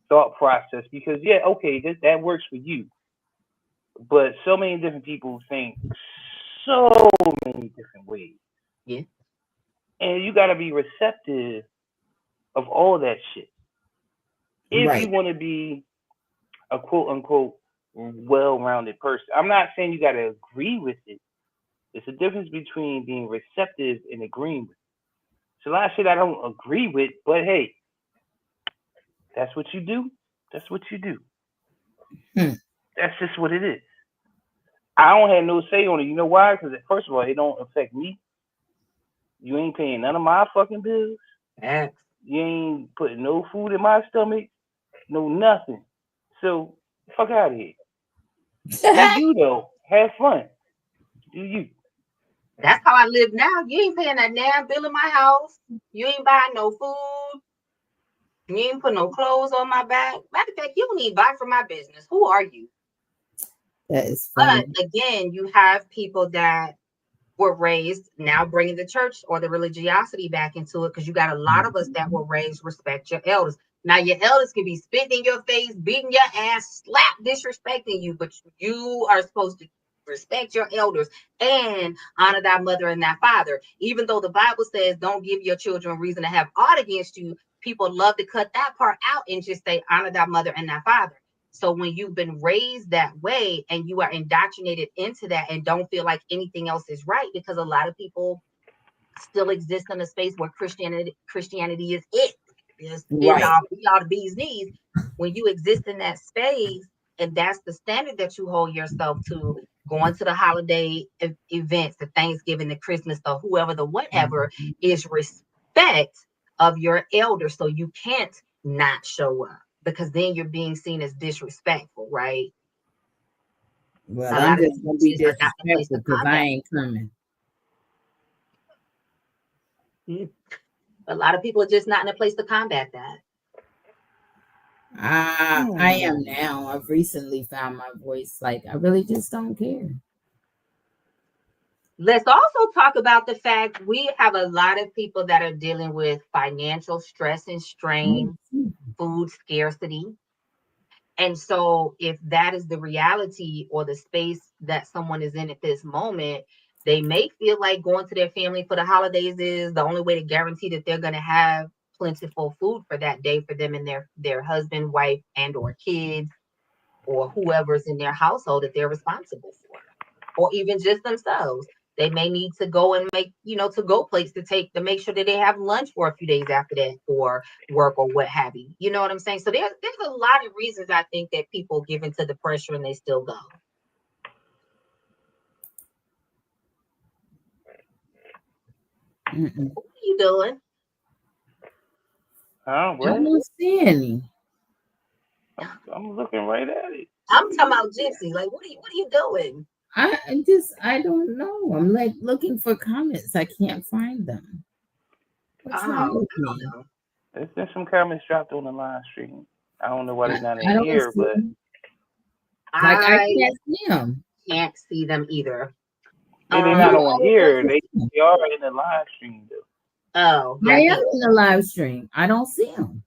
thought process because yeah, okay, that works for you, but so many different people think so many different ways, Yeah. and you got to be receptive of all that shit if you Right. want to be a quote unquote well-rounded person. I'm not saying you got to agree with it. There's a difference between being receptive and agreeing with it. It's a lot of shit I don't agree with, but hey, that's what you do. That's what you do. Hmm. That's just what it is. I don't have no say on it. You know why? Because first of all, it don't affect me. You ain't paying none of my fucking bills. Facts. You ain't putting no food in my stomach. No nothing. So fuck out of here. Do you though? Have fun. Do you? That's how I live now. You ain't paying that damn bill in my house. You ain't buying no food. You ain't put no clothes on my back. Matter of fact, you don't even buy for my business. Who are you? That is But funny. again, you have people that were raised now bringing the church or the religiosity back into it because you got a lot of us that were raised respect your elders. Now your elders can be spitting in your face, beating your ass, slap, disrespecting you, but you are supposed to respect your elders and honor thy mother and thy father. Even though the Bible says don't give your children reason to have aught against you, people love to cut that part out and just say honor thy mother and thy father. So when you've been raised that way and you are indoctrinated into that and don't feel like anything else is right, because a lot of people still exist in a space where Christianity is it. Is end Right. all be all the bees knees. When you exist in that space and that's the standard that you hold yourself to, going to the holiday events, the Thanksgiving, the Christmas, the whoever, the whatever, Mhm. is respect of your elder. So you can't not show up because then you're being seen as disrespectful, right? Well, A I'm lot of just people gonna be just are not in a place to disrespectful because I combat. ain't coming. A lot of people are just not in a place to combat that. I am Hmm. now. I've recently found my voice. Like I really just don't care. Let's also talk about the fact we have a lot of people that are dealing with financial stress and strain, Mhm. food scarcity. And so, if that is the reality or the space that someone is in at this moment, they may feel like going to their family for the holidays is the only way to guarantee that they're going to have plentiful food for that day for them and their husband, wife, and or kids or whoever's in their household that they're responsible for, or even just themselves. They may need to go and make, to go plates to take to make sure that they have lunch for a few days after that for work or what have you. You know what I'm saying? So there's a lot of reasons I think that people give into the pressure and they still go. Mm-mm. What are you doing? Huh? I What? don't see any. I'm looking right at it. I'm talking about Gypsy. Like, what are you doing? I don't know. I'm like looking for comments. I can't find them. What's Oh, wrong with I don't me? know. There's been some comments dropped on the live stream. I don't know why I, they're not I in don't here, see but them. Like I I can't see them. can't see them either. yeah, they're You're not Um. on the only one here. to They see them. they are in the live stream though. Oh, I yeah. I am can't. in the live stream. I don't see them.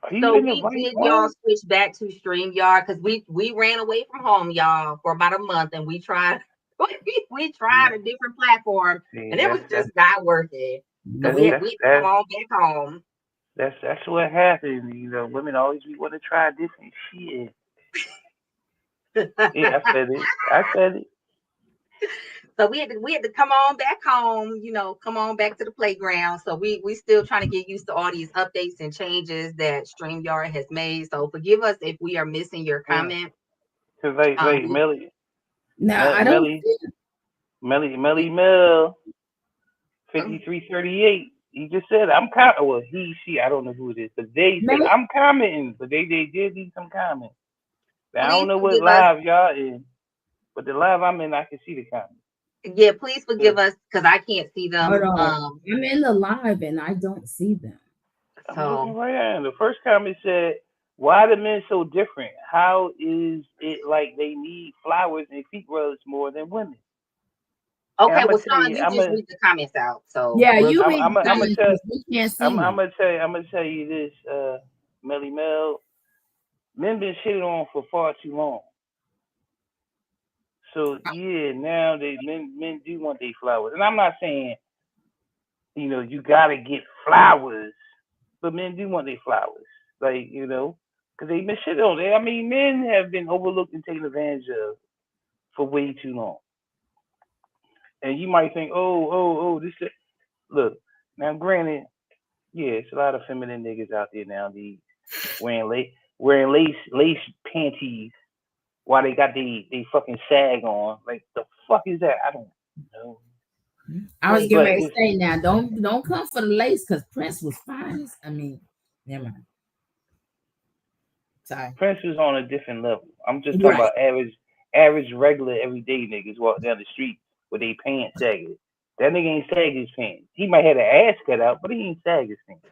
Are you So in the we right did y'all one? switch back to StreamYard because we ran away from home, y'all, for about a month, and we tried we tried a different platform, See, and it was just not worth it. So that's we Nope. had that's we had to come that's on back home. that's what happens. You know, women always want to try different shit. Yeah, I said it. I said it. So we had to come on back home, come on back to the playground. So we still trying to get used to all these updates and changes that StreamYard has made. So forgive us if we are missing your Yeah. comment. Cause like We Now I don't Melly, see. Melly Mel, 5338. He just said I'm well he she I don't know who it is, but they said Maybe, I'm commenting, but they did leave some comments. But I don't please know what forgive us. live y'all in, but the live I'm in I can see the comments. Yeah, please So forgive us because I can't see hold them. on. I'm in the live and I don't see them. I'm looking So right at it. The first comment said, "Why the men so different? How is it like they need flowers and feet rubs more than women?" And I'm okay, gonna well, tell Sean, you, you just read the comments out. So Yeah, we'll you just read the I'm gonna comments tell, because we can't see them. I'm gonna tell you this, Melly Mel. Men been shitted on for far too long. So yeah, now men do want their flowers, and I'm not saying you gotta get flowers, but men do want their flowers, like because they been shitted on. I mean, men have been overlooked and taken advantage of for way too long. And you might think, this. Look, now granted, yeah, it's a lot of feminine niggas out there now. These wearing lace panties while they got they fucking sag on. Like the fuck is that? I don't know. I was wait. getting But ready to it's say now, don't come for the lace because Prince was fine. I mean, never mind. Sorry. Prince is on a different level. I'm just talking Right. about average, regular, everyday niggas walk down the street with their pants sagging. That nigga ain't sag his pants. He might have the ass cut out, but he ain't sag his pants.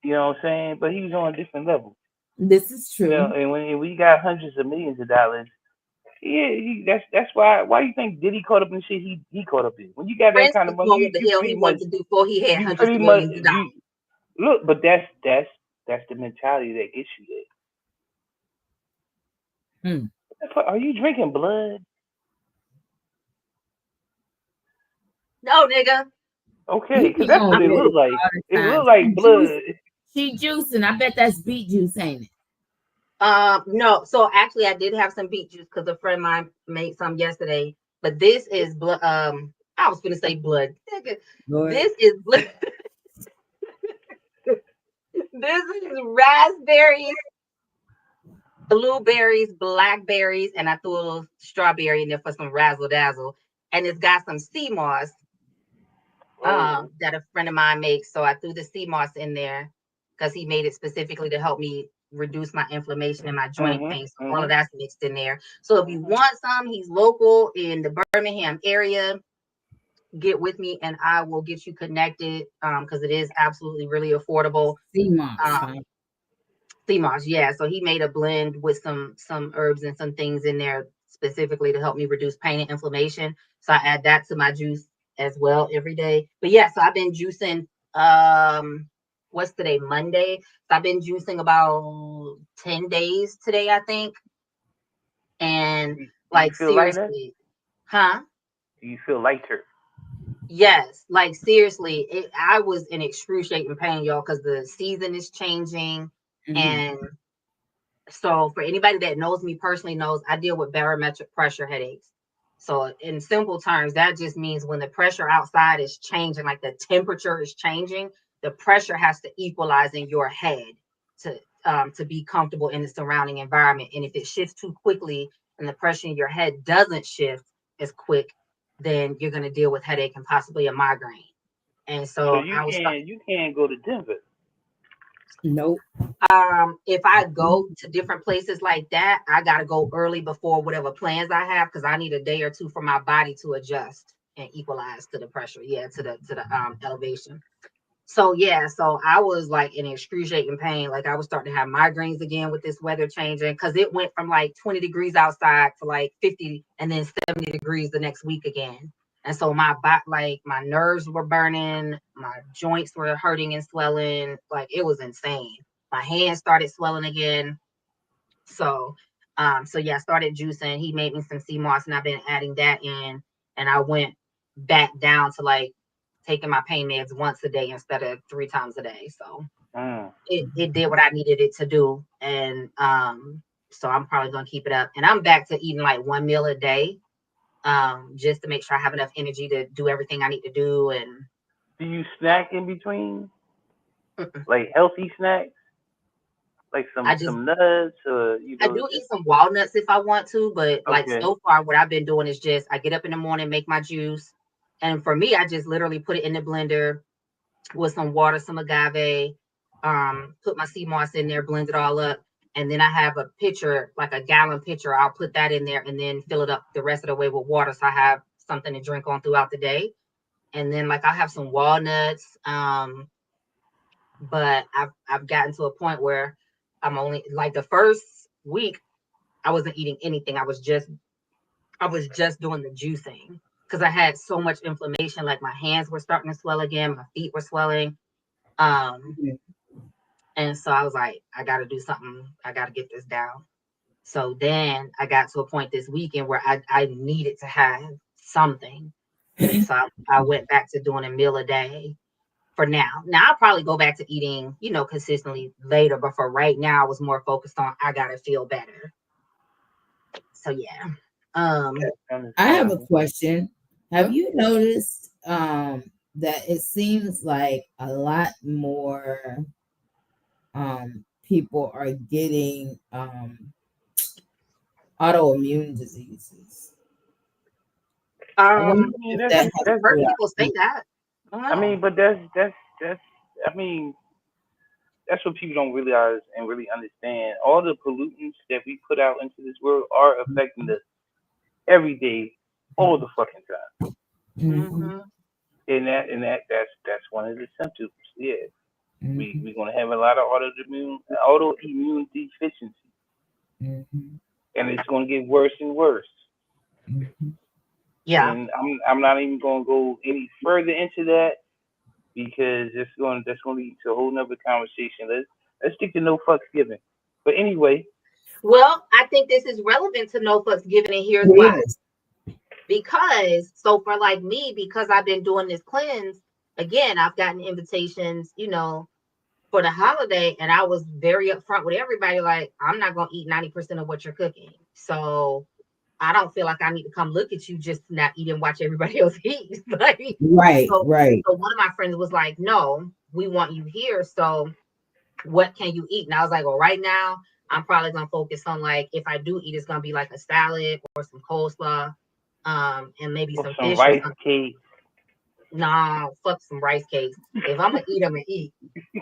You know what I'm saying? But he was on a different level. This is true. And when you got hundreds of millions of dollars, yeah, that's why you think Diddy caught up in shit he caught up in. When you got that Prince kind of was money, doing what the hell he wanted to do before he had hundreds of millions of dollars. you look, but that's the mentality that gets you Hmm. there. Are you drinking blood? No, nigga. Okay, You because keep that's on what it with it looked like. all the It time. looked like blood. She juicing. I bet that's beet juice, ain't it? No. So actually, I did have some beet juice because a friend of mine made some yesterday. But this is blood. I was gonna say blood. Nigga, Lord. this is blood. This is raspberries, blueberries, blackberries, and I threw a little strawberry in there for some razzle dazzle. And it's got some sea moss Oh, that a friend of mine makes. So I threw the sea moss in there because he made it specifically to help me reduce my inflammation and my joint mhm, pain. So all of mhm, that's mixed in there. So if you want some, he's local in the Birmingham area. Get with me and I will get you connected because it is absolutely really affordable. Sea moss, Um, huh? sea moss, yeah. So he made a blend with some herbs and some things in there specifically to help me reduce pain and inflammation. So I add that to my juice as well every day. But yeah, so I've been juicing. What's today? Monday. So I've been juicing about 10 days today, I think. And Do you like feel lighter? seriously, huh? Do you feel lighter? Yes, like seriously, I was in excruciating pain, y'all, because the season is changing. Mm-hmm. And so for anybody that knows me personally knows I deal with barometric pressure headaches. So in simple terms, that just means when the pressure outside is changing, like the temperature is changing, the pressure has to equalize in your head to be comfortable in the surrounding environment. And if it shifts too quickly and the pressure in your head doesn't shift as quick, then you're going to deal with headache and possibly a migraine. And So so you I was can't go to Denver. Nope. if I go to different places like that, I gotta go early before whatever plans I have because I need a day or two for my body to adjust and equalize to the pressure, to the elevation. So yeah, so I was like in excruciating pain. Like I was starting to have migraines again with this weather changing because it went from like 20 degrees outside to like 50 and then 70 degrees the next week again. And so my my nerves were burning, my joints were hurting and swelling, like it was insane. My hands started swelling again. So so yeah, I started juicing. He made me some sea moss and I've been adding that in, and I went back down to like taking my pain meds once a day instead of 3 times a day. So it did what I needed it to do. And so I'm probably gonna keep it up. And I'm back to eating like 1 meal a day, just to make sure I have enough energy to do everything I need to do. And Do you snack in between? mm-mm. Like healthy snacks? Like I just some nuts or I do just eat some walnuts if I want to, but like okay. so far, what I've been doing is just I get up in the morning, make my juice, and for me, I just literally put it in the blender with some water, some agave, put my sea moss in there, blend it all up, and then I have a pitcher, like a gallon pitcher. I'll put that in there and then fill it up the rest of the way with water, so I have something to drink on throughout the day. And then like I have some walnuts, but I've gotten to a point where I'm only like the first week I wasn't eating anything. I was just doing the juicing because I had so much inflammation. Like my hands were starting to swell again, my feet were swelling. Um, and so I was like, I got to do something. I got to get this down. So then I got to a point this weekend where I needed to have something. So I went back to doing a meal a day for now. Now I'll probably go back to eating, consistently later. But for right now, I was more focused on I got to feel better. So yeah. I have a Understandable. question. Have you noticed that it seems like a lot more people are getting autoimmune diseases? I wonder Um, I mean if that has I've to heard do people say with that. I don't I know. mean, but that's I mean, that's what people don't realize and really understand. All the pollutants that we put out into this world are affecting us every day, all the fucking time. Mhm, Hmm. And that's one of the symptoms. Yeah, mhm, we're gonna have a lot of autoimmune deficiency, mhm, and it's gonna get worse and worse. mhm. Yeah. And I'm not even gonna go any further into that because that's gonna lead to a whole nother conversation. Let's stick to no fucks given. But anyway, Well, I think this is relevant to no fucks given, and here's why. It is. Because so for like me, because I've been doing this cleanse, again, I've gotten invitations, for the holiday, and I was very upfront with everybody, like, I'm not gonna eat 90% of what you're cooking. So I don't feel like I need to come look at you just to not eat and watch everybody else eat. Like, Right, so right. so one of my friends was like, no, we want you here. So what can you eat? And I was like, well, right now, I'm probably gonna focus on like if I do eat, it's gonna be like a salad or some coleslaw, and maybe or some some fish or rice something. cake. Nah, fuck some rice cakes. If I'm gonna eat, I'm gonna eat.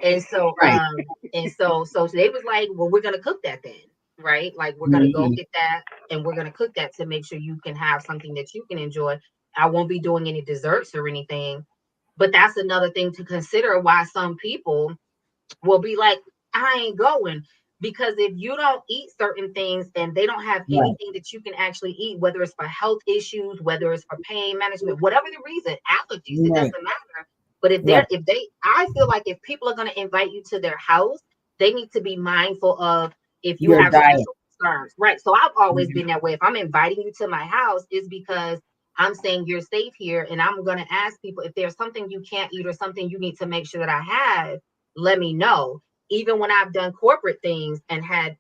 And so, Right. so they was like, well, we're gonna cook that then, right? Like we're gonna go Mhm. get that and we're gonna cook that to make sure you can have something that you can enjoy. I won't be doing any desserts or anything, but that's another thing to consider why some people will be like, I ain't going. Because if you don't eat certain things and they don't have Right, anything that you can actually eat, whether it's for health issues, whether it's for pain management, whatever the reason, allergies, it right, doesn't matter. But right. I feel like if people are going to invite you to their house, they need to be mindful of if you Your have diet. special concerns, right? So I've always Mhm. been that way. If I'm inviting you to my house, is because I'm saying you're safe here. And I'm going to ask people if there's something you can't eat or something you need to make sure that I have, let me know. Even when I've done corporate things and had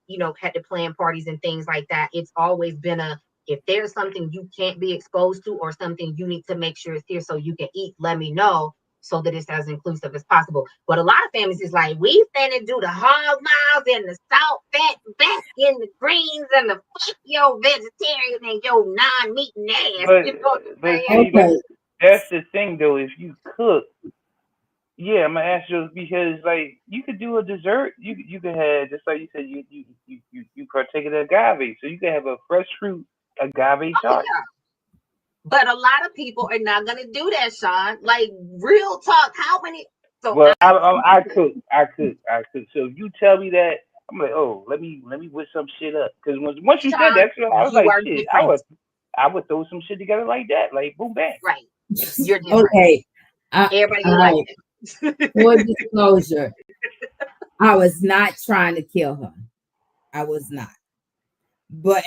to plan parties and things like that, it's always been if there's something you can't be exposed to or something you need to make sure it's here so you can eat, let me know so that it's as inclusive as possible. But a lot of families is like, we finna do the hog miles and the salt, fat, back in the greens and the fuck your vegetarian and your non-meat ass. But You know what but I'm saying? see, Okay. that's the thing though. If you cook, yeah, I'm gonna ask you because like you could do a dessert. You could have just like you said you partake of the agave, so you could have a fresh fruit agave Oh tart. yeah. But a lot of people are not gonna do that, Sean. Like real talk. How many? So Well, I I cook. So if you tell me that, I'm like, oh, let me whip some shit up. Because once you said Sean, that, so I was you like, are shit, I different. would I would throw some shit together like that, like boom bang. Right. You're different. Okay. Everybody All ain't like right. that. For disclosure, I was not trying to kill her. I was not. But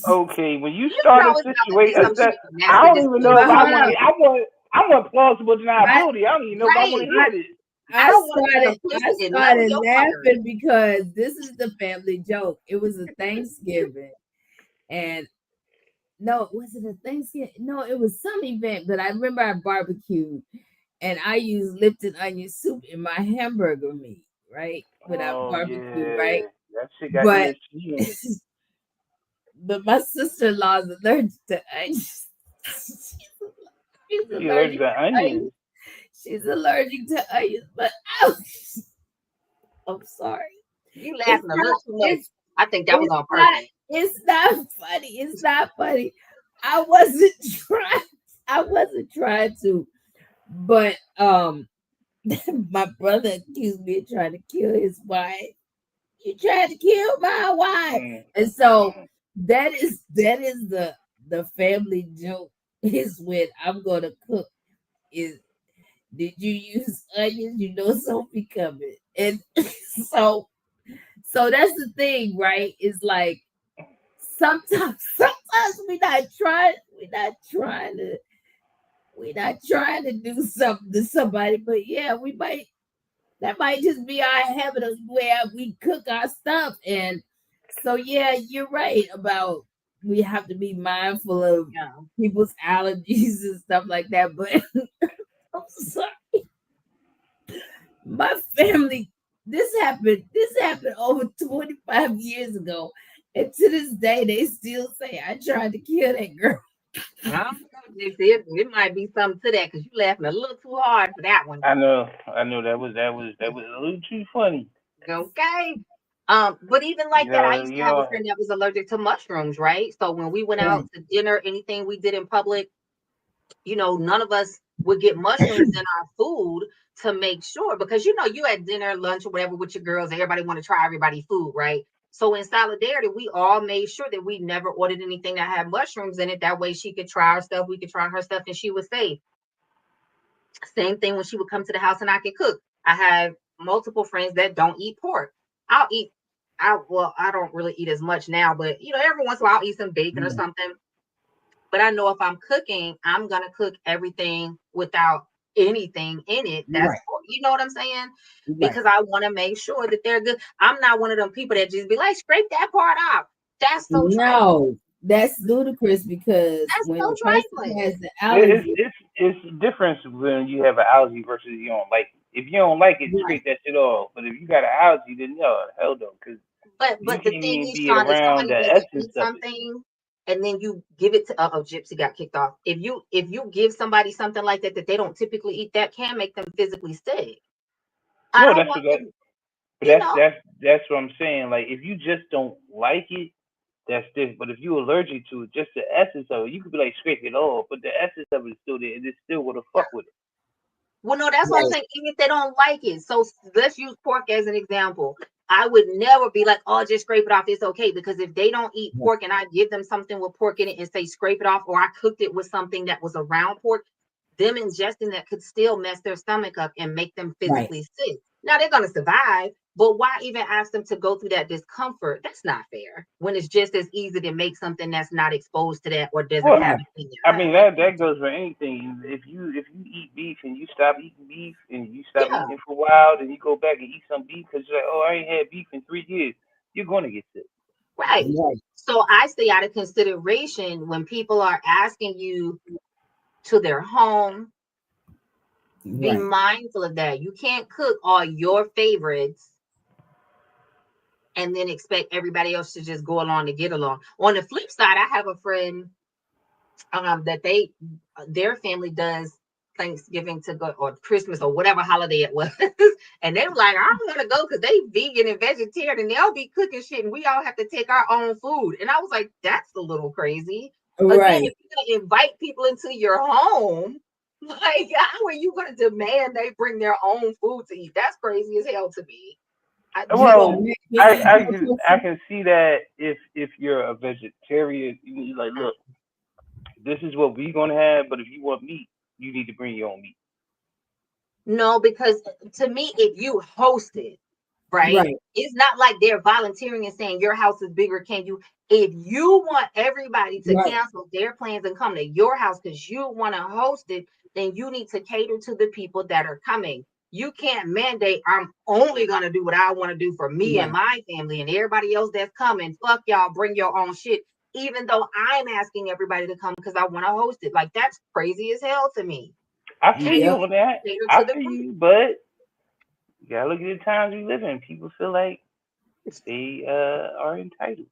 Okay, when you You start know a it's about to be situation, some shit I nasty don't even know disclosure. if but I hold want on. to. I want plausible I deniability. I don't even know if I want Right. to hear this. I I don't want to be started I complicit in none of started your murders. laughing because this is the family joke. It was a Thanksgiving, and no, was it a Thanksgiving? No, it was some event, but I remember I barbecued and I used Lipton onion soup in my hamburger meat, right? When I Oh barbecue, right? yeah, that shit got But ESG in it. but my sister-in-law is allergic to onions. She's She allergic allergic to to onions. onions. She's allergic to onions, but I'm sorry. You It's laughing a little not. too much. I think that was It's on not. purpose. It's not funny. It's not funny. I wasn't trying. I wasn't trying to. But my brother accused me of trying to kill his wife. You tried to kill my wife, Mm, and so mm. that is the family joke. Is when I'm gonna cook. Is did you use onions? You know Sophie coming, and so that's the thing, right? Is like sometimes we're not trying to do something to somebody, but yeah, we might that might just be our habit of where we cook our stuff. And so yeah, you're right about we have to be mindful of Yeah. people's allergies and stuff like that. But I'm sorry, my family this happened over 25 years ago. And to this day, they still say I tried to kill that girl. I don't know. It might be something to that because you laughing a little too hard for that one. I know that was a little too funny. Okay. But even like that, I Yeah, used to have a yeah. friend that was allergic to mushrooms, right? So when we went Right, out to dinner, anything we did in public, none of us would get mushrooms in our food to make sure because you at dinner, lunch, or whatever with your girls, everybody want to try everybody's food, right? So in solidarity, we all made sure that we never ordered anything that had mushrooms in it. That way she could try our stuff, we could try her stuff, and she was safe. Same thing when she would come to the house and I could cook. I have multiple friends that don't eat pork. I'll eat I don't really eat as much now, but every once in a while I'll eat some bacon or right, something. But I know if I'm cooking, I'm gonna cook everything without anything in it. That's right, you know what I'm saying? right. Because I want to make sure that they're good. I'm not one of them people that just be like, scrape that part out. That's so trifling. No, that's ludicrous because That's when so the person trifling. has the It's allergy, it's it's difference when you have an allergy versus you don't like it. If you don't like it, right, scrape that shit off. But if you got an allergy, then no, hell no, because you But the can't thing even is, be Sean, if around somebody the doesn't essence eat of it. something and then you give it to Gypsy got kicked off. If you give somebody something like that they don't typically eat, that can make them physically sick. I No, don't that's want what that. them, But you that's know. that's that's what I'm saying. Like if you just don't like it, that's different. But if you're allergic to it, just the essence of it, you could be like scrape it off, but the essence of it is still there, and it's still gonna fuck with it. Well, no, that's what I'm right, saying. Even if they don't like it. So let's use pork as an example. I would never be like, oh, just scrape it off. It's okay. Because if they don't eat right, pork and I give them something with pork in it and say scrape it off, or I cooked it with something that was around pork, them ingesting that could still mess their stomach up and make them right. physically sick. Now they're going to survive, but why even ask them to go through that discomfort? That's not fair when it's just as easy to make something that's not exposed to that or doesn't Well, have Right. it in I there. mean that goes for anything. If you eat beef and you stop eating beef and you stop Yeah, eating it for a while, then you go back and eat some beef because you're like, oh, I ain't had beef in 3 years. You're gonna get sick. right. Right, So I say out of consideration when people are asking you to their home, be right, mindful of that. You can't cook all your favorites and then expect everybody else to just go along to get along. On the flip side, I have a friend that their family does Thanksgiving to go or Christmas or whatever holiday it was. And they were like, I don't want to go because they vegan and vegetarian and they'll be cooking shit and we all have to take our own food. And I was like, that's a little crazy. Again, right. if you're gonna invite people into your home, like how are you gonna demand they bring their own food to eat? That's crazy as hell to me. I You just Well, gonna don't. make I me I eat can your I food? can see that if you're a vegetarian, you like, look, this is what we gonna have, but if you want meat, you need to bring your own meat. No, because to me, if you host it, right, Right. it's not like they're volunteering and saying your house is bigger. Can you? If you want everybody to Right. cancel their plans and come to your house because you want to host it, then you need to cater to the people that are coming. You can't mandate, I'm only going to do what I want to do for me and Right. my family, and everybody else that's coming, fuck y'all, bring your own shit. Even though I'm asking everybody to come because I want to host it. Like, that's crazy as hell to me. I feel you Yep. on that. Cater I to the feel group. you, but you gotta look at the times we live in. People feel like they are entitled.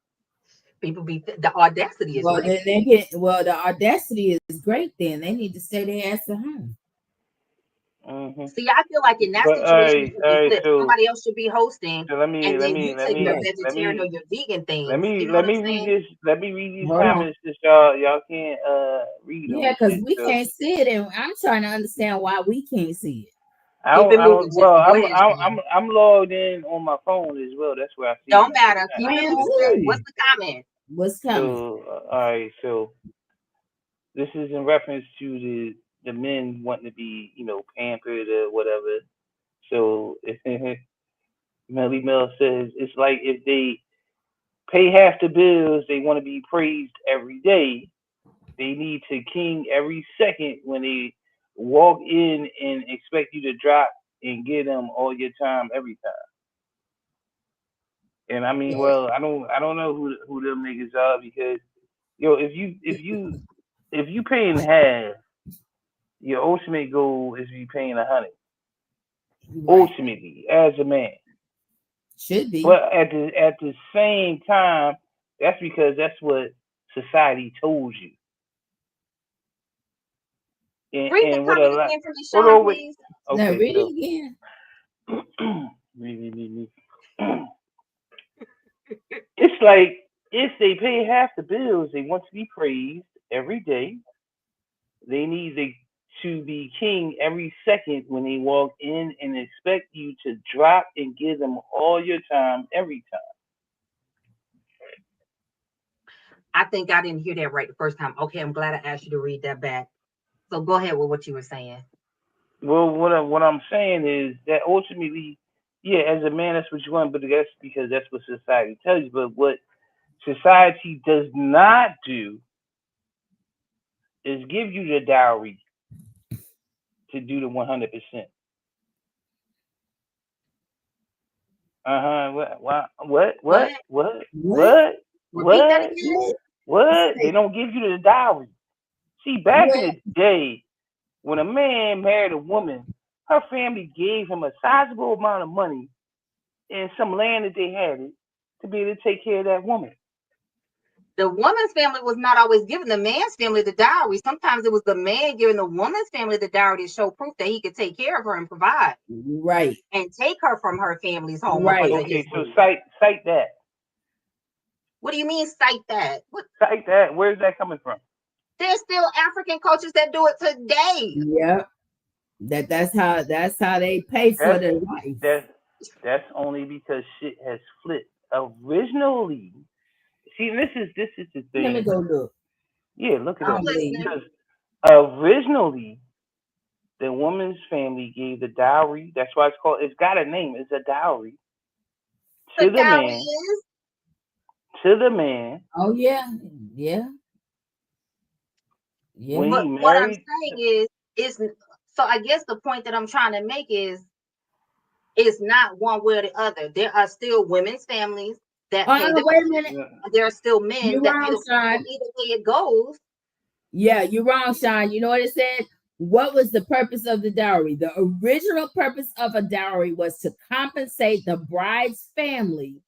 People be, the audacity is Well, real. then they get, well, the audacity is great. Then they need to stay their ass at home. Hmm. See, I feel like in that But situation, it should all be right. flipped. Somebody else should be hosting, So let me and let then me you let take your me Right. let vegetarian or me your vegan let things. me You know let what I'm me read saying? this. Let me read these Hold on. comments that y'all can't read them Yeah, and because shit. we So can't see it, and I'm trying to understand why we can't see it. Keep it I moving, don't. Well, Jesse. Go ahead, Shan. I'm logged in on my phone as well. That's where I see Don't these shit. matter. Not Keep I it am to the moving. side. too. What's the comment? What's coming? So all right. So this is in reference to the men wanting to be pampered or whatever. So Melly Mel says it's like if they pay half the bills, they want to be praised every day. They need to king every second when they walk in and expect you to drop and give them all your time every time. And I mean, Yeah. well, I don't know who them niggas are because yo, if you paying half, your ultimate goal is to be paying 100. Right. Ultimately, as a man. Should be. But at the same time, that's because that's what society told you. Read the And what a comment lot. again for me, Hold Sean, on, wait. please. Now Okay, read so it again. me. It's like if they pay half the bills, they want to be praised every day. They need to be king every second when they walk in and expect you to drop and give them all your time every time. I think I didn't hear that right the first time. Okay, I'm glad I asked you to read that back. So go ahead with what you were saying. Well, what I'm saying is that ultimately, yeah, as a man, that's what you want, but that's because that's what society tells you. But what society does not do is give you the dowry to do the 100%. What? What? Repeat that What? again. What? What? They Say don't give you the dowry. See, back in what? the day, when a man married a woman, her family gave him a sizable amount of money and some land that they had it to be able to take care of that woman. The woman's family was not always giving the man's family the dowry. Sometimes it was the man giving the woman's family the dowry to show proof that he could take care of her and provide Right. and take her from her family's home up Right. under his Okay, so roof. cite that. What do you mean cite that? What? Cite that. Where's that coming from? There's still African cultures that do it today. Yep. That's how they pay for That's their wife. that's that's only because shit has flipped. Originally, see, this is the Let me thing. go look. Yeah, look it I I'm up don't believe. listening. because originally the woman's family gave the dowry. That's why it's called. It's got a name. It's a dowry The to the dowry man. is. To the man Oh yeah. Yeah. when Yeah. But he what I'm married. saying is so I guess the point that I'm trying to make is it's not one way or the other. There are still women's families that pay the Wait a man. minute. There are still men You're that pay wrong, the woman. So Sean. either way it goes, Yeah, you're wrong, Sean. You know what it said? What was the purpose of the dowry? The original purpose of a dowry was to compensate the bride's family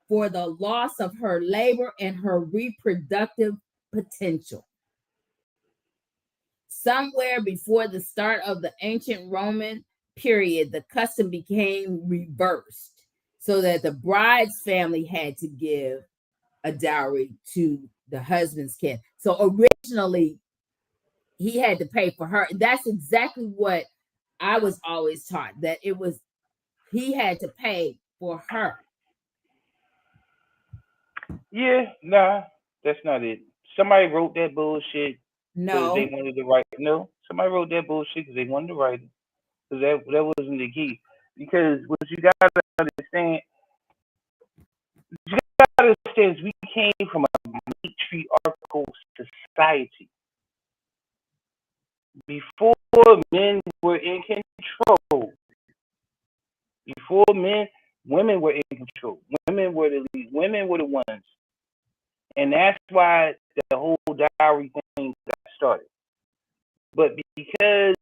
for the loss of her labor and her reproductive potential. Somewhere before the start of the ancient Roman period, the custom became reversed so that the bride's family had to give a dowry to the husband's kin. So originally, he had to pay for her. That's exactly what I was always taught, that it was he had to pay for her. Yeah, nah, that's not it. Somebody wrote that bullshit because they No, wanted to write. No, Somebody wrote that bullshit because they wanted to write it. Because that wasn't the key. Because what you gotta understand, is we came from a matriarchal society. Before men were in control, before women were in control. Women were the lead. Women were the ones, and that's why the whole dowry thing got started. But because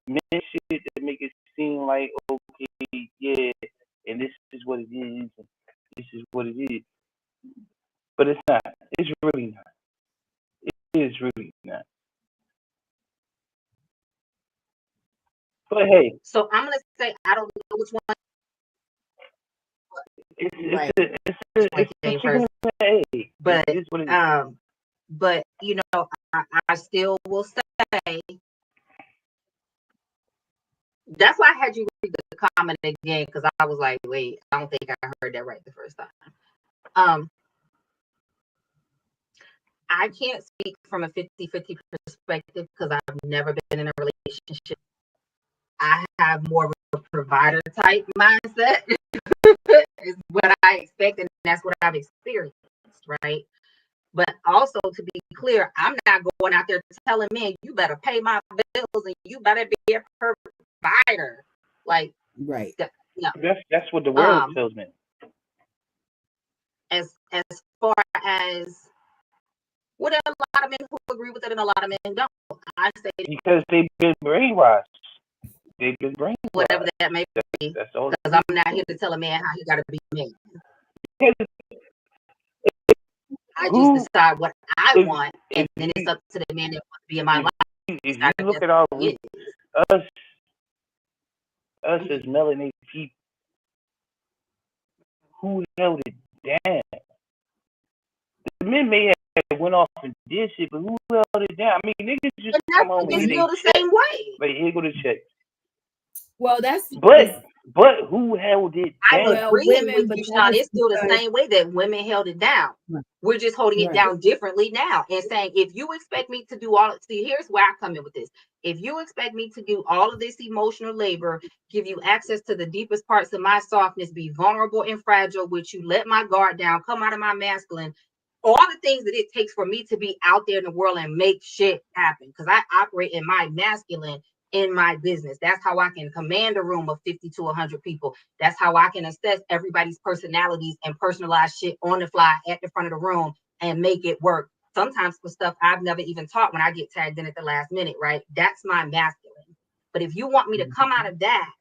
men shit that make it seem like okay, yeah, and this is what it is, and this is what it is, but it's not. It's really not. It is really not. But hey, So I'm gonna say I don't know which one Right. it's a came chicken first, and an egg. but It is what it is. but I still will say that's why I had you read the comment again, because I was like, wait, I don't think I heard that right the first time. I can't speak from a 50-50 perspective because I've never been in a relationship. I have more of a provider type mindset is what I expect, and that's what I've experienced, right? But also, to be clear, I'm not going out there telling men you better pay my bills and you better be a provider. Like, Right. no. That's what the world tells me. As far as what a lot of men who agree with it and a lot of men don't. I say because they've been brainwashed. They've been brainwashed. Whatever that may be. That's all. Because I'm not here to tell a man how he got to be a man. I just decide what I want, and then it's up to the man that wants to be in my life. If you look at our roots, us as melanated people, who held it down? The men may have went off and did shit, but who held it down? I mean, niggas just come home and feel the same way. Like, here go the check. Well, that's but who held it down? I'm agreeing with you, Sean. It's still the same way that women held it down. Right. We're just holding it down differently now and saying, if you expect me to do here's where I come in with this. If you expect me to do all of this emotional labor, give you access to the deepest parts of my softness, be vulnerable and fragile, which you let my guard down, come out of my masculine, all the things that it takes for me to be out there in the world and make shit happen. Because I operate in my masculine in my business. That's how I can command a room of 50 to 100 people. That's how I can assess everybody's personalities and personalize shit on the fly at the front of the room and make it work. Sometimes for stuff I've never even taught when I get tagged in at the last minute, right? That's my masculine. But if you want me to come out of that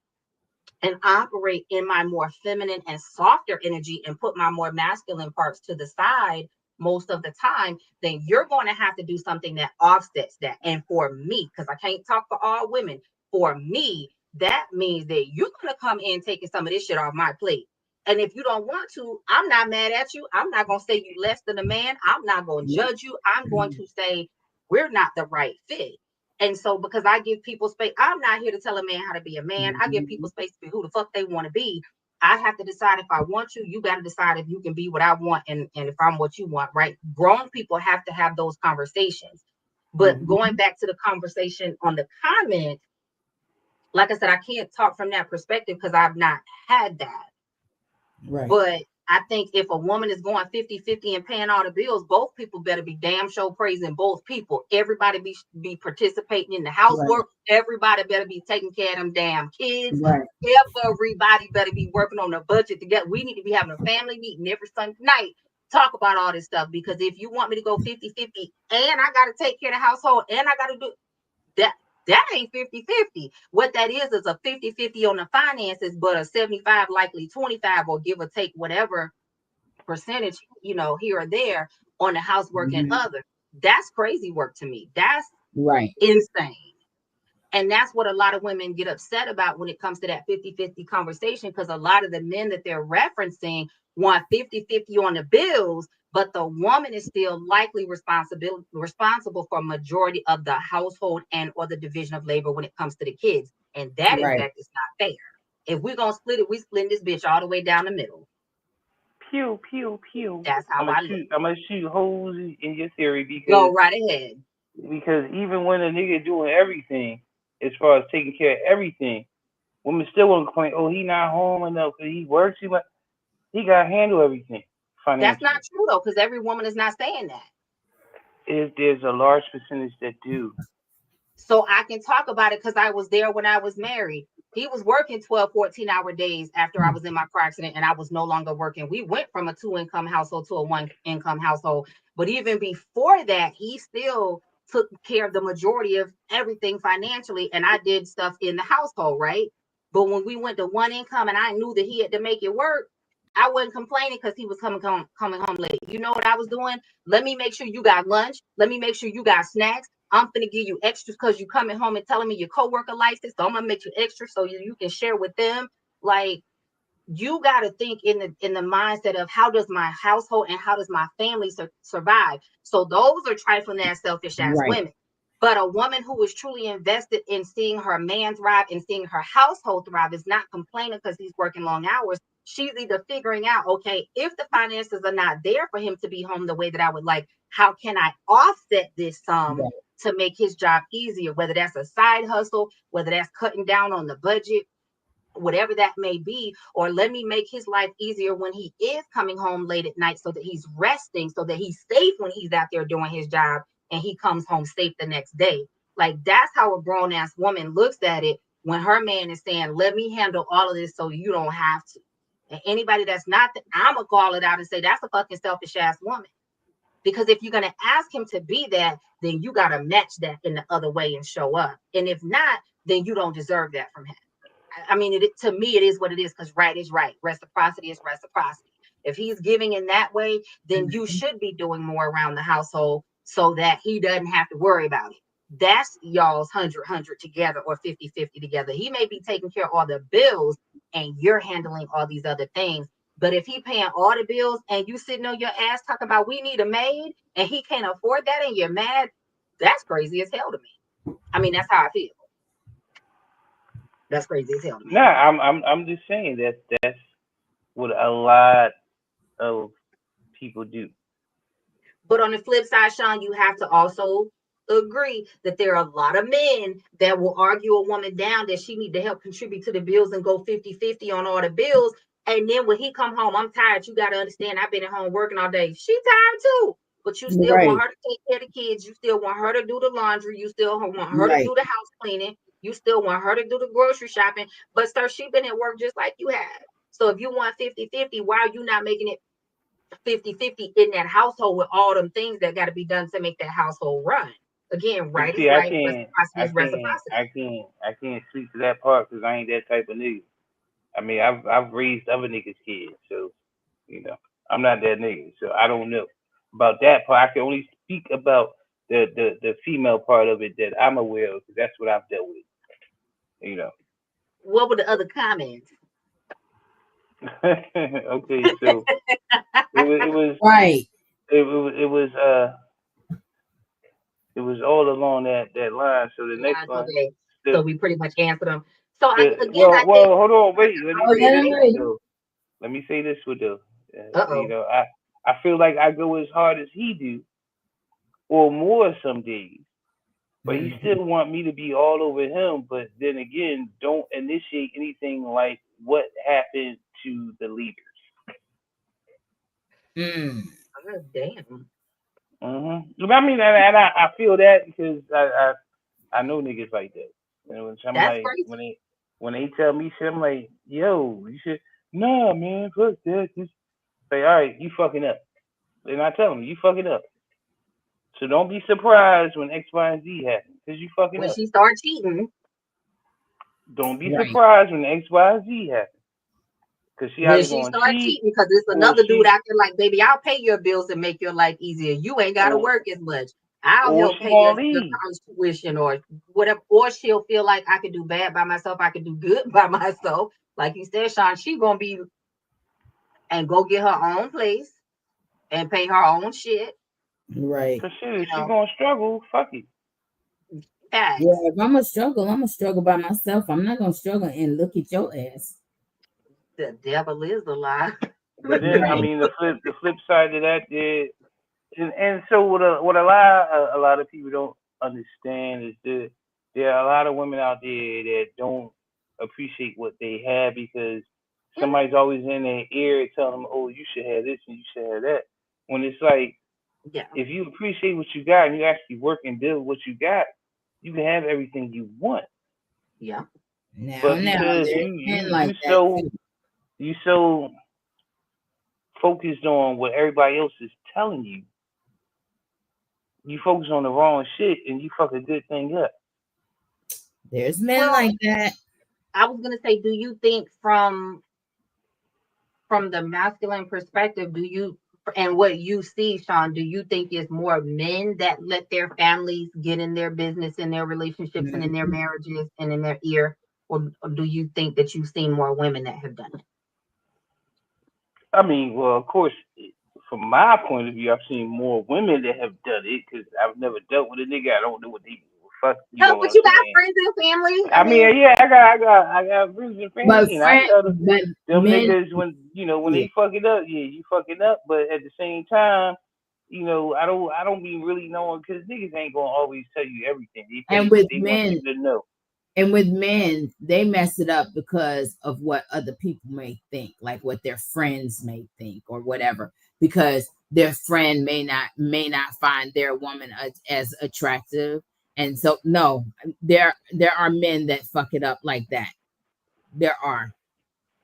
and operate in my more feminine and softer energy and put my more masculine parts to the side most of the time, then you're going to have to do something that offsets that. And for me, because I can't talk for all women, for me, that means that you're going to come in taking some of this shit off my plate. And if you don't want to, I'm not mad at you. I'm not going to say you less than a man. I'm not going to judge you. I'm going to say we're not the right fit. And so, because I give people space, I'm not here to tell a man how to be a man. I give people space to be who the fuck they want to be. I have to decide if I want you got to decide if you can be what I want and if I'm what you want, right? Grown people have to have those conversations. But going back to the conversation on the comment, like I said, I can't talk from that perspective because I've not had that. Right. But I think if a woman is going 50-50 and paying all the bills, both people better be damn sure praising both people. Everybody be participating in the housework. Right. Everybody better be taking care of them damn kids. Right. Everybody better be working on the budget together. We need to be having a family meeting every Sunday night. Talk about all this stuff, because if you want me to go 50-50 and I got to take care of the household and I got to do that ain't 50-50. What that is a 50-50 on the finances, but a 75 likely 25 or give or take whatever percentage, here or there on the housework and other. That's crazy work to me. That's insane. And that's what a lot of women get upset about when it comes to that 50-50 conversation, because a lot of the men that they're referencing want 50-50 on the bills, but the woman is still likely responsible for majority of the household and or the division of labor when it comes to the kids. And that, in fact, is not fair. If we're going to split it, we split this bitch all the way down the middle. Pew, pew, pew. That's how I'm going to shoot holes in your theory because... Go right ahead. Because even when a nigga doing everything, as far as taking care of everything, women still want to complain. Oh, he not home enough because he works too much. He got to handle everything That's not financially. true though, because every woman is not saying that. There's a large percentage that do. So I can talk about it because I was there when I was married. He was working 12, 14-hour days after I was in my car accident and I was no longer working. We went from a 2-income household to a 1-income household. But even before that, he still took care of the majority of everything financially. And I did stuff in the household, right? But when we went to 1 income and I knew that he had to make it work, I wasn't complaining because he was coming home late. You know what I was doing? Let me make sure you got lunch. Let me make sure you got snacks. I'm gonna give you extras because you coming home and telling me your coworker likes it. So I'm gonna make you extra so you can share with them. Like, you got to think in the mindset of how does my household and how does my family survive. So those are trifling ass selfish ass Right. women. But a woman who is truly invested in seeing her man thrive and seeing her household thrive is not complaining because he's working long hours. She's either figuring out, okay, if the finances are not there for him to be home the way that I would like, how can I offset this sum Right. to make his job easier? Whether that's a side hustle, whether that's cutting down on the budget, whatever that may be, or let me make his life easier when he is coming home late at night so that he's resting, so that he's safe when he's out there doing his job and he comes home safe the next day. Like, that's how a grown ass woman looks at it when her man is saying, let me handle all of this so you don't have to. And anybody that's not, I'm gonna call it out and say that's a fucking selfish ass woman. Because if you're gonna ask him to be that, then you gotta match that in the other way and show up. And if not, then you don't deserve that from him. I mean, to me, it is what it is because right is right. Reciprocity is reciprocity. If he's giving in that way, then you should be doing more around the household so that he doesn't have to worry about it. That's y'all's 100 together or 50-50 together. He may be taking care of all the bills and you're handling all these other things. But if he paying all the bills and you sitting on your ass talking about we need a maid and he can't afford that and you're mad, that's crazy as hell to me. I mean, that's how I feel. That's crazy as hell to me. Nah, I'm just saying that that's what a lot of people do. But on the flip side, Sean, you have to also agree that there are a lot of men that will argue a woman down that she need to help contribute to the bills and go 50-50 on all the bills. And then when he come home, I'm tired. You got to understand, I've been at home working all day. She tired too. But you still want Right. her to take care of the kids. You still want her to do the laundry. You still want her to Right. do the house cleaning. You still want her to do the grocery shopping. But sir, she been at work just like you have. So if you want 50-50, why are you not making it 50-50 in that household with all them things that got to be done to make that household run? Again, You right is see, right, reciprocity is reciprocity. I can't speak to that part because I ain't that type of nigga. I mean, I've raised other niggas' kids, so you know, I'm not that nigga, so I don't know about that part. I can only speak about the female part of it that I'm aware of because that's what I've dealt with. You know. What were the other comments? Okay, so it was Right. it was it was it was all along that line. So the next one, Okay, the so we pretty much answered them. So I think, well, hold on, wait. Let me Oh, say let this him one read. though. Let me say this one though. You uh-oh. know, I feel like I go as hard as he do, or more some days. But he Mhm. still want me to be all over him. But then again, don't initiate anything like what happened to the leaders. Mm. Oh, damn. I mean, and I feel that because I know niggas like that. You know, and I'm That's like crazy. when they tell me shit, I'm like, yo, you should nah, man, fuck that. Just say, all right, you fucking up. And I tell them, you fucking up. So don't be surprised when X, Y, and Z happen, because you fucking When up. she started cheating, Don't be Right. surprised when X, Y, and Z happen, because she either going to cheat because it's or another dude she out there like, baby, I'll pay your bills and make your life easier. You ain't got to or work as much. I'll or help she pay your gonna leave. college tuition or whatever. Or she'll feel like I could do bad by myself. I could do good by myself. Like you said, Sean, she going to be and go get her own place and pay her own shit, Right. Cause shit, you if she know. gonna struggle, fuck it. Yeah, Facts. if I'm a struggle, I'm a struggle by myself. I'm not gonna struggle and look at your ass. The devil is a lie. But then I Right. mean the flip side of that is and so what a lot of people don't understand is that there are a lot of women out there that don't appreciate what they have because Mhm. somebody's always in their ear telling them, "Oh, you should have this and you should have that." When it's like, Yeah. if you appreciate what you got and you actually work and build what you got, you can have everything you want. Yeah. But Now, because there's you men you like you that so too. you so focused on what everybody else is telling you, you focus on the wrong shit and you fuck a good thing up. There's men Well, like that. I was gonna say, do you think from the masculine perspective, do you and what you see, Sean, do you think it's more men that let their families get in their business, in their relationships, and in their Mhm. marriages and in their ear? Or do you think that you've seen more women that have done it? I mean, well, of course, from my point of view, I've seen more women that have done it because I've never dealt with a nigga. I don't know what they fuck. You No, know what but I'm you got saying? friends and family. I I mean, mean, yeah, I got friends and But family, and I friend, tell but them men, niggas when yeah. they fuck it up, yeah, you fucking up. But at the same time, I don't be really knowing because niggas ain't gonna always tell you everything. They tell And you what with they want men, you to know. they mess it up because of what other people may think, like what their friends may think or whatever, because their friend may not find their woman as attractive. And so no, there are men that fuck it up like that. There are.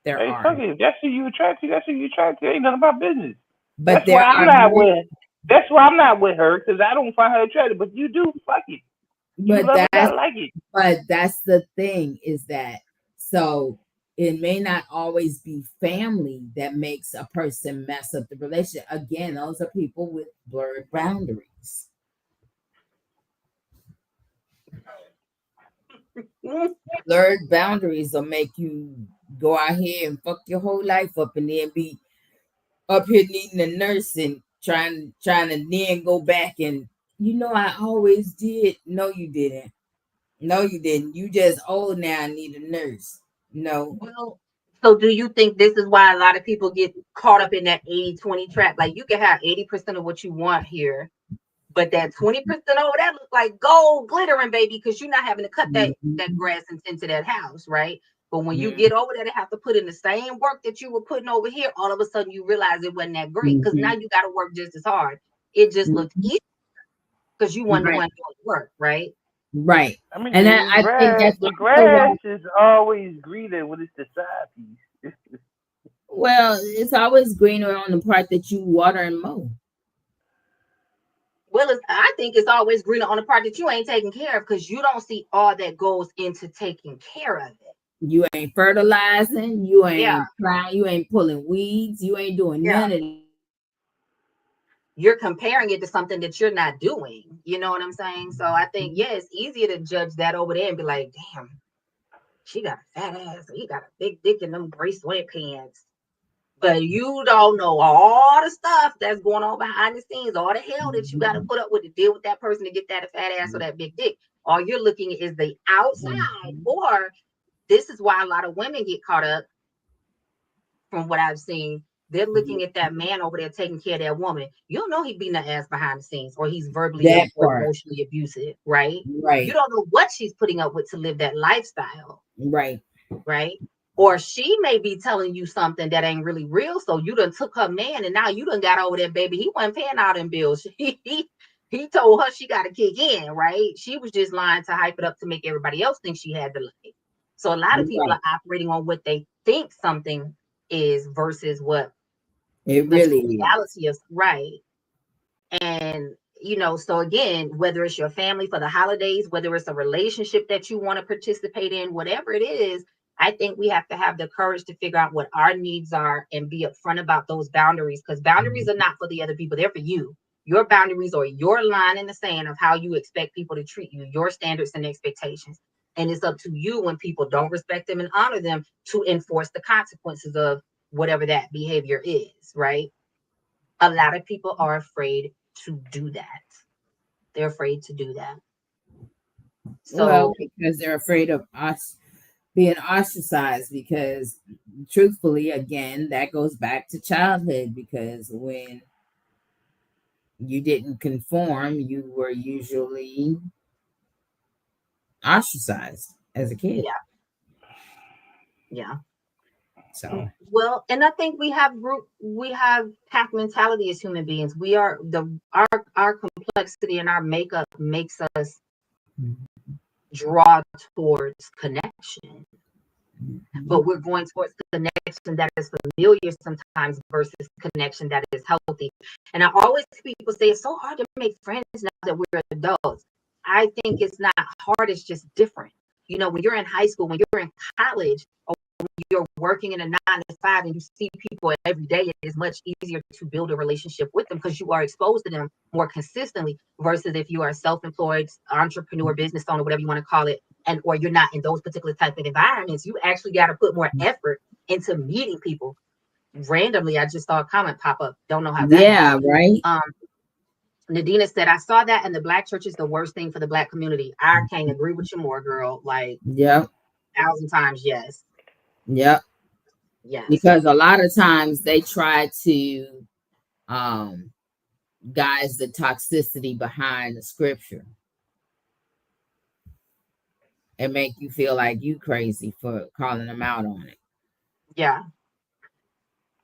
There Hey, are. fuck it. If that's who you attract to, that's who you attract to. Ain't none of my business. But That's why there I'm are not men, with. That's why I'm not with her because I don't find her attractive. But you do. Fuck it. You but love it. I that's like it. but that's the thing is that so it may not always be family that makes a person mess up the relationship. Again, those are people with blurred boundaries. mm, Blurred boundaries will make you go out here and fuck your whole life up and then be up here needing a nurse and trying to then go back and I always did. No, you didn't. No, you didn't. You just old now and need a nurse. No. well, so do you think this is why a lot of people get caught up in that 80-20 trap? Like you can have 80% of what you want here, but that 20% over that look like gold glittering, baby, because you're not having to cut that Mhm. grass and tend to that house, right? But when you Mhm. get over there to have to put in the same work that you were putting over here, all of a sudden you realize it wasn't that great because now Mhm. you got to work just as hard. It just looked Mhm. easy because you weren't the Right, one doing the work, right? right. I mean, And the I think grass, that's the also why. grass is always greener when it's the side piece. Well, it's always greener on the part that you water and mow. Well, I think it's always greener on the part that you ain't taking care of because you don't see all that goes into taking care of it. You ain't fertilizing. You Yeah, ain't plowing. You ain't pulling weeds. You ain't doing yeah. none of that. You're comparing it to something that you're not doing. You know what I'm saying? So I think, yeah, it's easier to judge that over there and be like, damn, she got a fat ass. Or he got a big dick in them gray sweatpants. But you don't know all the stuff that's going on behind the scenes, all the hell that you got to put up with to deal with that person to get that fat ass or that big dick. All you're looking at is the outside, Mhm. or this is why a lot of women get caught up from what I've seen. They're looking at that man over there taking care of that woman. You don't know he beating her ass behind the scenes or he's verbally That or part. emotionally abusive, right? You Right, don't know what she's putting up with to live that lifestyle, right. right? Or she may be telling you something that ain't really real. So you done took her man and now you done got over there, baby. He wasn't paying all them bills. He told her she got to kick in, right? She was just lying to hype it up to make everybody else think she had the light. So a lot of people Right. are operating on what they think something is versus what It the really true is. reality is, right? And so again, whether it's your family for the holidays, whether it's a relationship that you want to participate in, whatever it is, I think we have to have the courage to figure out what our needs are and be upfront about those boundaries, because boundaries are not for the other people, they're for you. Your boundaries are your line in the sand of how you expect people to treat you, your standards and expectations. And it's up to you when people don't respect them and honor them to enforce the consequences of whatever that behavior is, right? A lot of people are afraid to do that. They're afraid to do that. Well, So, because they're afraid of us being ostracized because truthfully again that goes back to childhood because when you didn't conform you were usually ostracized as a kid. Yeah. So Well, and I think we have pack mentality as human beings. We are our complexity and our makeup makes us draw towards connection. But we're going towards connection that is familiar sometimes versus connection that is healthy. And I always people say it's so hard to make friends now that we're adults. I think it's not hard, it's just different. You know, when you're in high school, when you're in college, or when you're working in a 9 to 5 and you see people every day, it is much easier to build a relationship with them because you are exposed to them more consistently versus if you are a self-employed entrepreneur, business owner, whatever you want to call it, and or you're not in those particular type of environments. You actually got to put more effort into meeting people. Randomly, I just saw a comment pop up. Don't know how that happened. right. Nadina said, I saw that, and the black church is the worst thing for the black community. I can't agree with you more, girl. Like, Yep. 1,000 times, yes. Yep. Yes. Because a lot of times they try to guise the toxicity behind the scripture and make you feel like you crazy for calling them out on it. Yeah.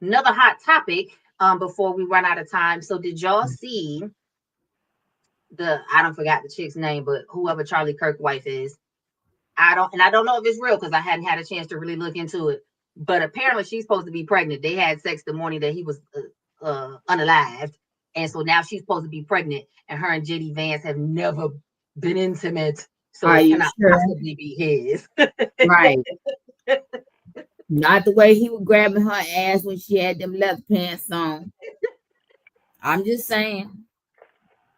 Another hot topic before we run out of time. So did y'all see I don't forgot the chick's name, but whoever Charlie Kirk wife is. I don't know if it's real because I hadn't had a chance to really look into it. But apparently she's supposed to be pregnant. They had sex the morning that he was unalived. And so now she's supposed to be pregnant. And her and JD Vance have never been intimate. So Are it you cannot sure? possibly be his. Right. Not the way he was grabbing her ass when she had them leather pants on. I'm just saying.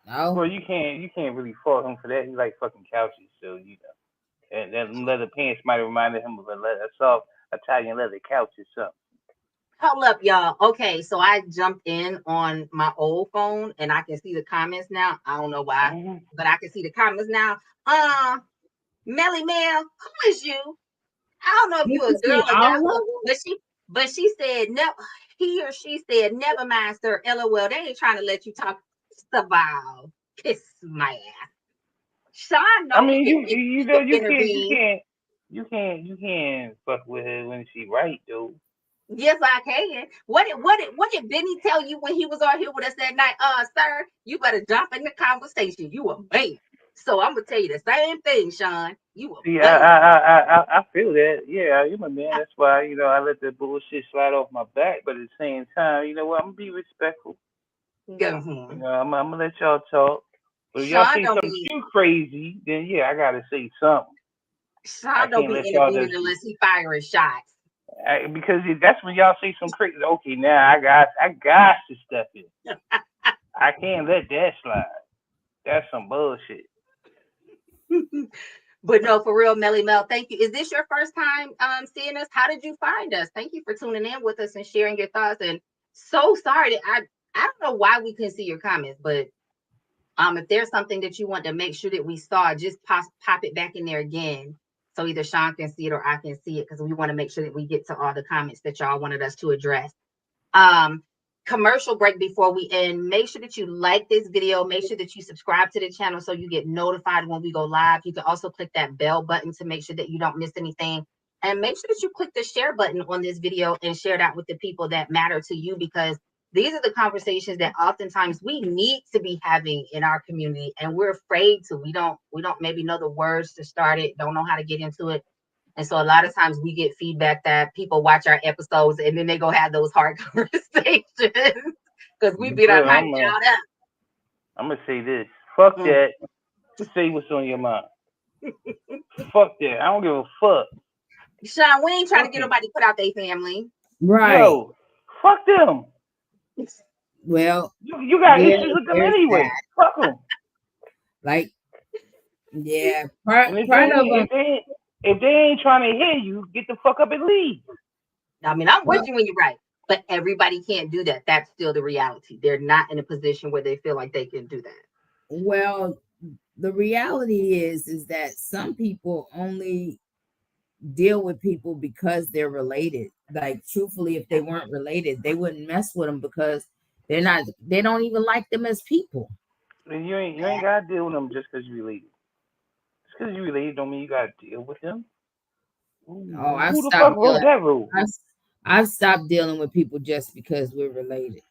Well, No. you can't really fault him for that. He like fucking couches, so you know. And that leather pants might have reminded him of a soft Italian leather couch or something. Hold up, y'all. Okay, so I jumped in on my old phone and I can see the comments now. I don't know why, but I can see the comments now. Melly Mel, who is you? I don't know if You you're can a girl see or all guy, of them. but she said no. He or she said, never mind, sir. LOL. They ain't trying to let you talk about kiss my ass. Sean I know mean, he you know can intervene. you can't fuck with her when she right though. Yes, I can. What did Benny tell you when he was on here with us that night? Sir, you better jump in the conversation. You a man. So I'm gonna tell you the same thing, Sean. You a See, man. I feel that. Yeah, you my man. That's why I let the bullshit slide off my back. But at the same time, you know what? I'm gonna be respectful. Go You ahead. know, I'm gonna let y'all talk. But if y'all Sean say don't something be too crazy, then yeah, I gotta say something. I Sean don't can't be let y'all intervening just unless he firing shots. because that's when y'all say some crazy. Okay, now I got to step in. I can't let that slide. That's some bullshit. But no, for real, Melly Mel, thank you. Is this your first time seeing us? How did you find us? Thank you for tuning in with us and sharing your thoughts. And so sorry that I don't know why we couldn't see your comments, but if there's something that you want to make sure that we saw, just pop it back in there again. So either Sean can see it or I can see it because we want to make sure that we get to all the comments that y'all wanted us to address. Commercial break before we end. Make sure that you like this video. Make sure that you subscribe to the channel so you get notified when we go live. You can also click that bell button to make sure that you don't miss anything. And make sure that you click the share button on this video and share it out with the people that matter to you because these are the conversations that oftentimes we need to be having in our community and we're afraid to. We don't maybe know the words to start it, don't know how to get into it. And so a lot of times we get feedback that people watch our episodes and then they go have those hard conversations because we beat our mic out up. I'm gonna say this. Fuck that. Say what's on your mind. Fuck that. I don't give a fuck. Sean, we ain't trying to get nobody put out their family. Right. Yo, fuck them. Well, You got issues with them anyway. that. Fuck them. Like, yeah, And if part of them. if they ain't trying to hear you, get the fuck up and leave. I mean, I'm with you when you're right, but everybody can't do that. That's still the reality. They're not in a position where they feel like they can do that. Well, the reality is that some people only deal with people because they're related. Like, truthfully, if they weren't related, they wouldn't mess with them because they don't even like them as people. And you ain't gotta deal with them just because you related. because you related don't mean you gotta deal with them. Oh, I've Who the stopped fuck wrote dealing. that rule? I've, I've stopped dealing with people just because we're related.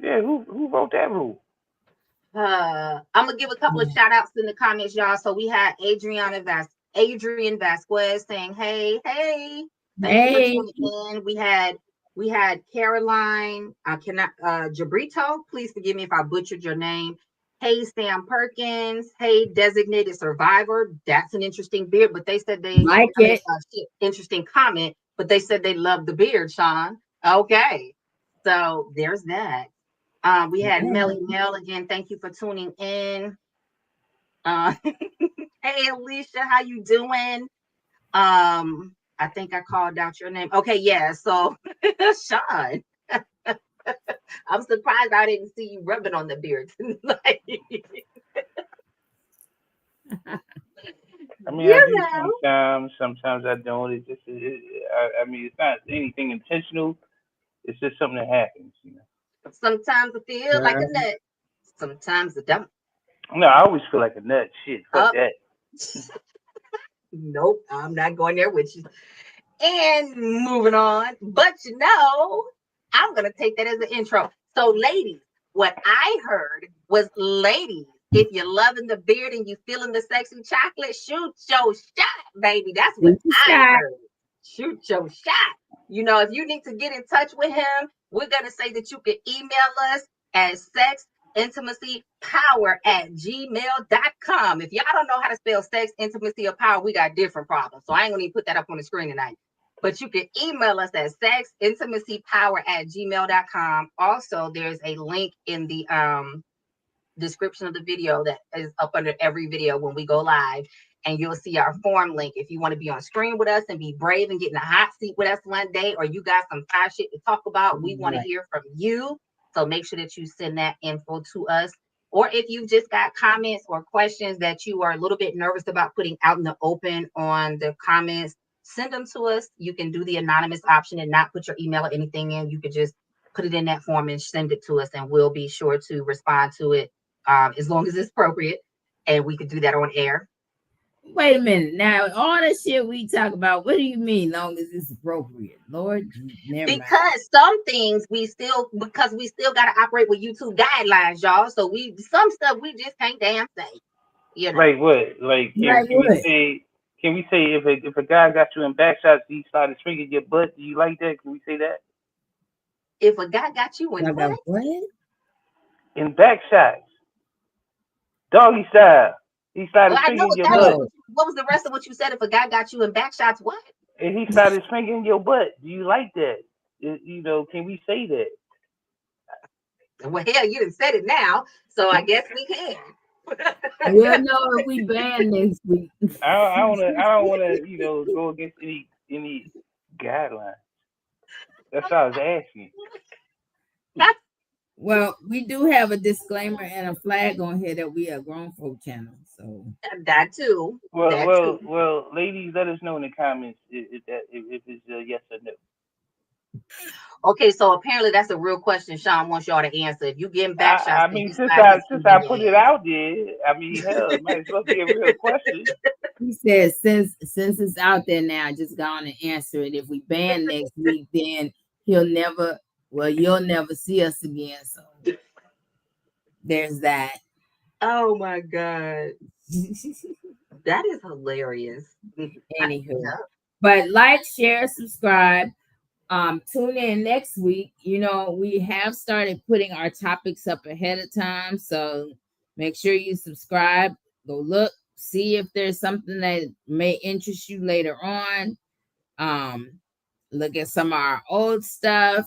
Yeah, who wrote that rule? I'm gonna give a couple of shout outs in the comments, y'all. So we had Adrian Vasquez saying, hey, thank you for Hey, tuning in. We had Caroline, Jabrito, please forgive me if I butchered your name. Hey, Sam Perkins. Hey, Designated Survivor. That's an interesting beard, but they said like it. interesting comment, but they said they love the beard, Sean. Okay, so there's that. We had Yeah. Melly Mel again. Thank you for tuning in. Hey, Alicia, how you doing? I think I called out your name. Okay, yeah. So, Sean, I'm surprised I didn't see you rubbing on the beard tonight. I mean, I You do know, sometimes. Sometimes I don't. It's just, I mean, it's not anything intentional. It's just something that happens. sometimes I feel like a nut. Sometimes I don't. No, I always feel like a nut. Shit, fuck Up. that. Nope, I'm not going there with you. And moving on. But I'm going to take that as an intro. So, ladies, what I heard was, ladies, if you're loving the beard and you feeling the sexy chocolate, shoot your shot, baby. That's what I Shot. heard. Shoot your shot. If you need to get in touch with him, we're going to say that you can email us at sexintimacypower@gmail.com. If y'all don't know how to spell sex, intimacy, or power, we got different problems. So I ain't going to even put that up on the screen tonight. But you can email us at sexintimacypower@gmail.com. Also, there's a link in the description of the video that is up under every video when we go live. And you'll see our form link. If you want to be on screen with us and be brave and get in a hot seat with us one day, or you got some fire shit to talk about, we want to hear from you. So make sure that you send that info to us. Or if you've just got comments or questions that you are a little bit nervous about putting out in the open on the comments, send them to us. You can do the anonymous option and not put your email or anything in. You could just put it in that form and send it to us, and we'll be sure to respond to it as long as it's appropriate. And we could do that on air. Wait a minute. Now, all the shit we talk about, what do you mean, long as it's appropriate? Lord, never mind. Because some things because we still got to operate with YouTube guidelines, y'all. So some stuff we just can't damn say. Like what? Like Like can we what? say? Can we say if a guy got you in back shots, he started swinging your butt? Do you like that? Can we say that? If a guy got you in Like what? what? In back shots, doggy style. He Well, started I know swinging your that was butt, Oh, what was the rest of what you said. If a guy got you in back shots, what? and he started swinging your butt. Do you like that? Can we say that? Well, hell, you done said it now, so I guess we can. we'll know if we ban next week. I don't wanna go against any guidelines. That's what I was asking. Well, we do have a disclaimer and a flag on here that we are a grown folk channel. So That too. Well, That well, too. well, ladies, let us know in the comments if it's a yes or no. Okay, so apparently that's a real question Sean wants y'all to answer. If you getting back shots, I then mean, you since slap I his since feet I in put your it ass. out there, I mean, hell, it might as well be a real question. he says since it's out there now, just go on and answer it. If we ban next week, then you'll never see us again. So there's that. Oh my God. That is hilarious. Anywho. But like, share, subscribe. Tune in next week. We have started putting our topics up ahead of time, so make sure you subscribe. Go look, see if there's something that may interest you later on. Look at some of our old stuff.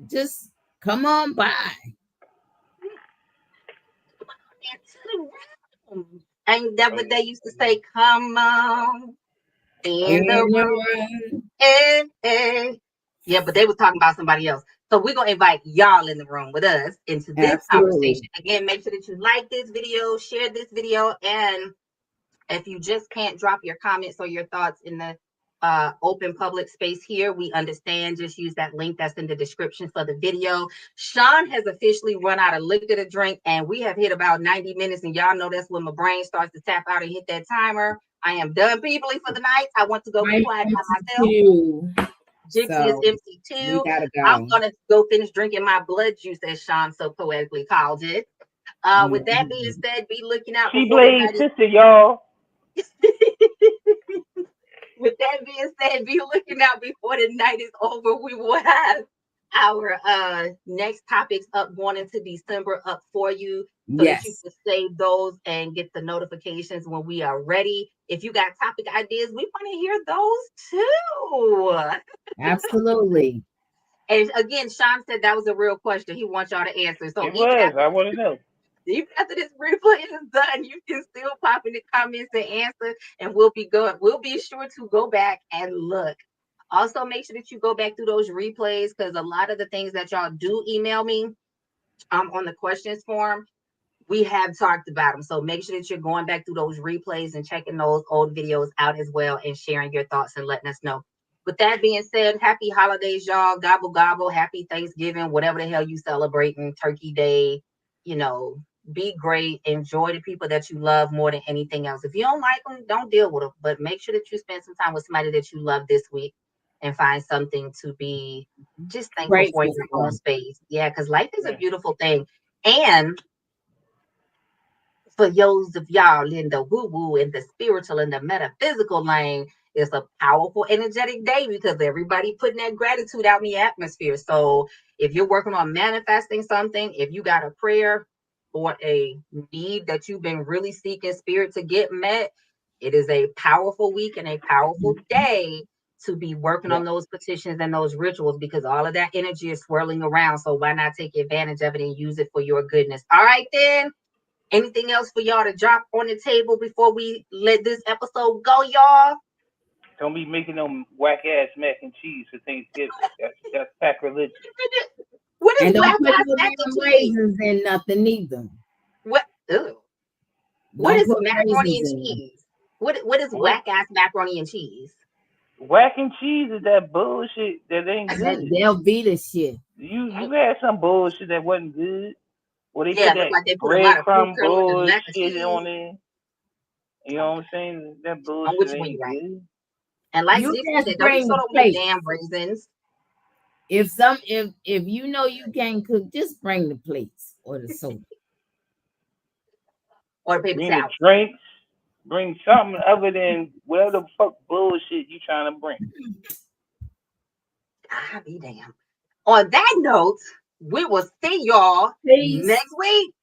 Just come on by. Ain't that what they used to say? Come on in the In the room. room. Hey. Yeah, but they were talking about somebody else. So we're going to invite y'all in the room with us into this Absolutely. conversation. Again, make sure that you like this video, share this video, and if you just can't drop your comments or your thoughts in the open public space here. We understand. Just use that link that's in the description for the video. Sean has officially run out of liquor to drink, and we have hit about 90 minutes, and y'all know that's when my brain starts to tap out and hit that timer. I am done peopling for the night. I want to go be I'm quiet by myself. too. Gypsy is So empty we too. gotta I'm go. gonna go finish drinking my blood juice, as Sean so poetically called it. With that being said, be looking out She before the Blaze night sister, y'all. is. With that being said, be looking out before the night is over. We will have our next topics up going into December up for you so that you Yes, can save those and get the notifications when we are ready. If you got topic ideas, we want to hear those too. absolutely. And again, Sean said that was a real question. He wants y'all to answer. So It was. I want to know. even after this replay is done, you can still pop in the comments and answer, and we'll be sure to go back and look. Also, make sure that you go back through those replays because a lot of the things that y'all do email me on the questions form, we have talked about them. So make sure that you're going back through those replays and checking those old videos out as well and sharing your thoughts and letting us know. With that being said, happy holidays, y'all. Gobble, gobble. Happy Thanksgiving, whatever the hell you celebrating, Turkey Day, you know, be great. Enjoy the people that you love more than anything else. If you don't like them, don't deal with them. But make sure that you spend some time with somebody that you love this week and find something to be just thankful for in Grateful your for. own space. Yeah, because life is a Yeah. beautiful thing. And for those of y'all in the woo-woo and the spiritual and the metaphysical lane, it's a powerful, energetic day because everybody putting that gratitude out in the atmosphere. So if you're working on manifesting something, if you got a prayer or a need that you've been really seeking spirit to get met, it is a powerful week and a powerful day to be working Yeah. on those petitions and those rituals because all of that energy is swirling around. So why not take advantage of it and use it for your goodness? All right, then. Anything else for y'all to drop on the table before we let this episode go, y'all? Don't be making them whack ass mac and cheese for Thanksgiving. That's sacrilegious. What is And don't whack put ass no mac and damn cheese? raisins in nothing either. What? Ugh. What Don't is put macaroni raisins and in. cheese? What is What? whack ass macaroni and cheese? Whack and cheese is that bullshit that ain't good. They'll beat the shit. You had some bullshit that wasn't good. Where they Yeah, put look that like they put a lot of fruit breadcrumb kernel in the mac and bullshit cheese. on it. You know what I'm saying? That I'm bullshit with you when ain't you're right. good. And like You Dixie just said, don't be bring so the on them plate. damn raisins If you know you can't cook, just bring the plates or the soda. or the paper Bring the towel. drinks. Bring something other than whatever the fuck bullshit you trying to bring. Ah, be damn. On that note, we will see y'all Peace. next week.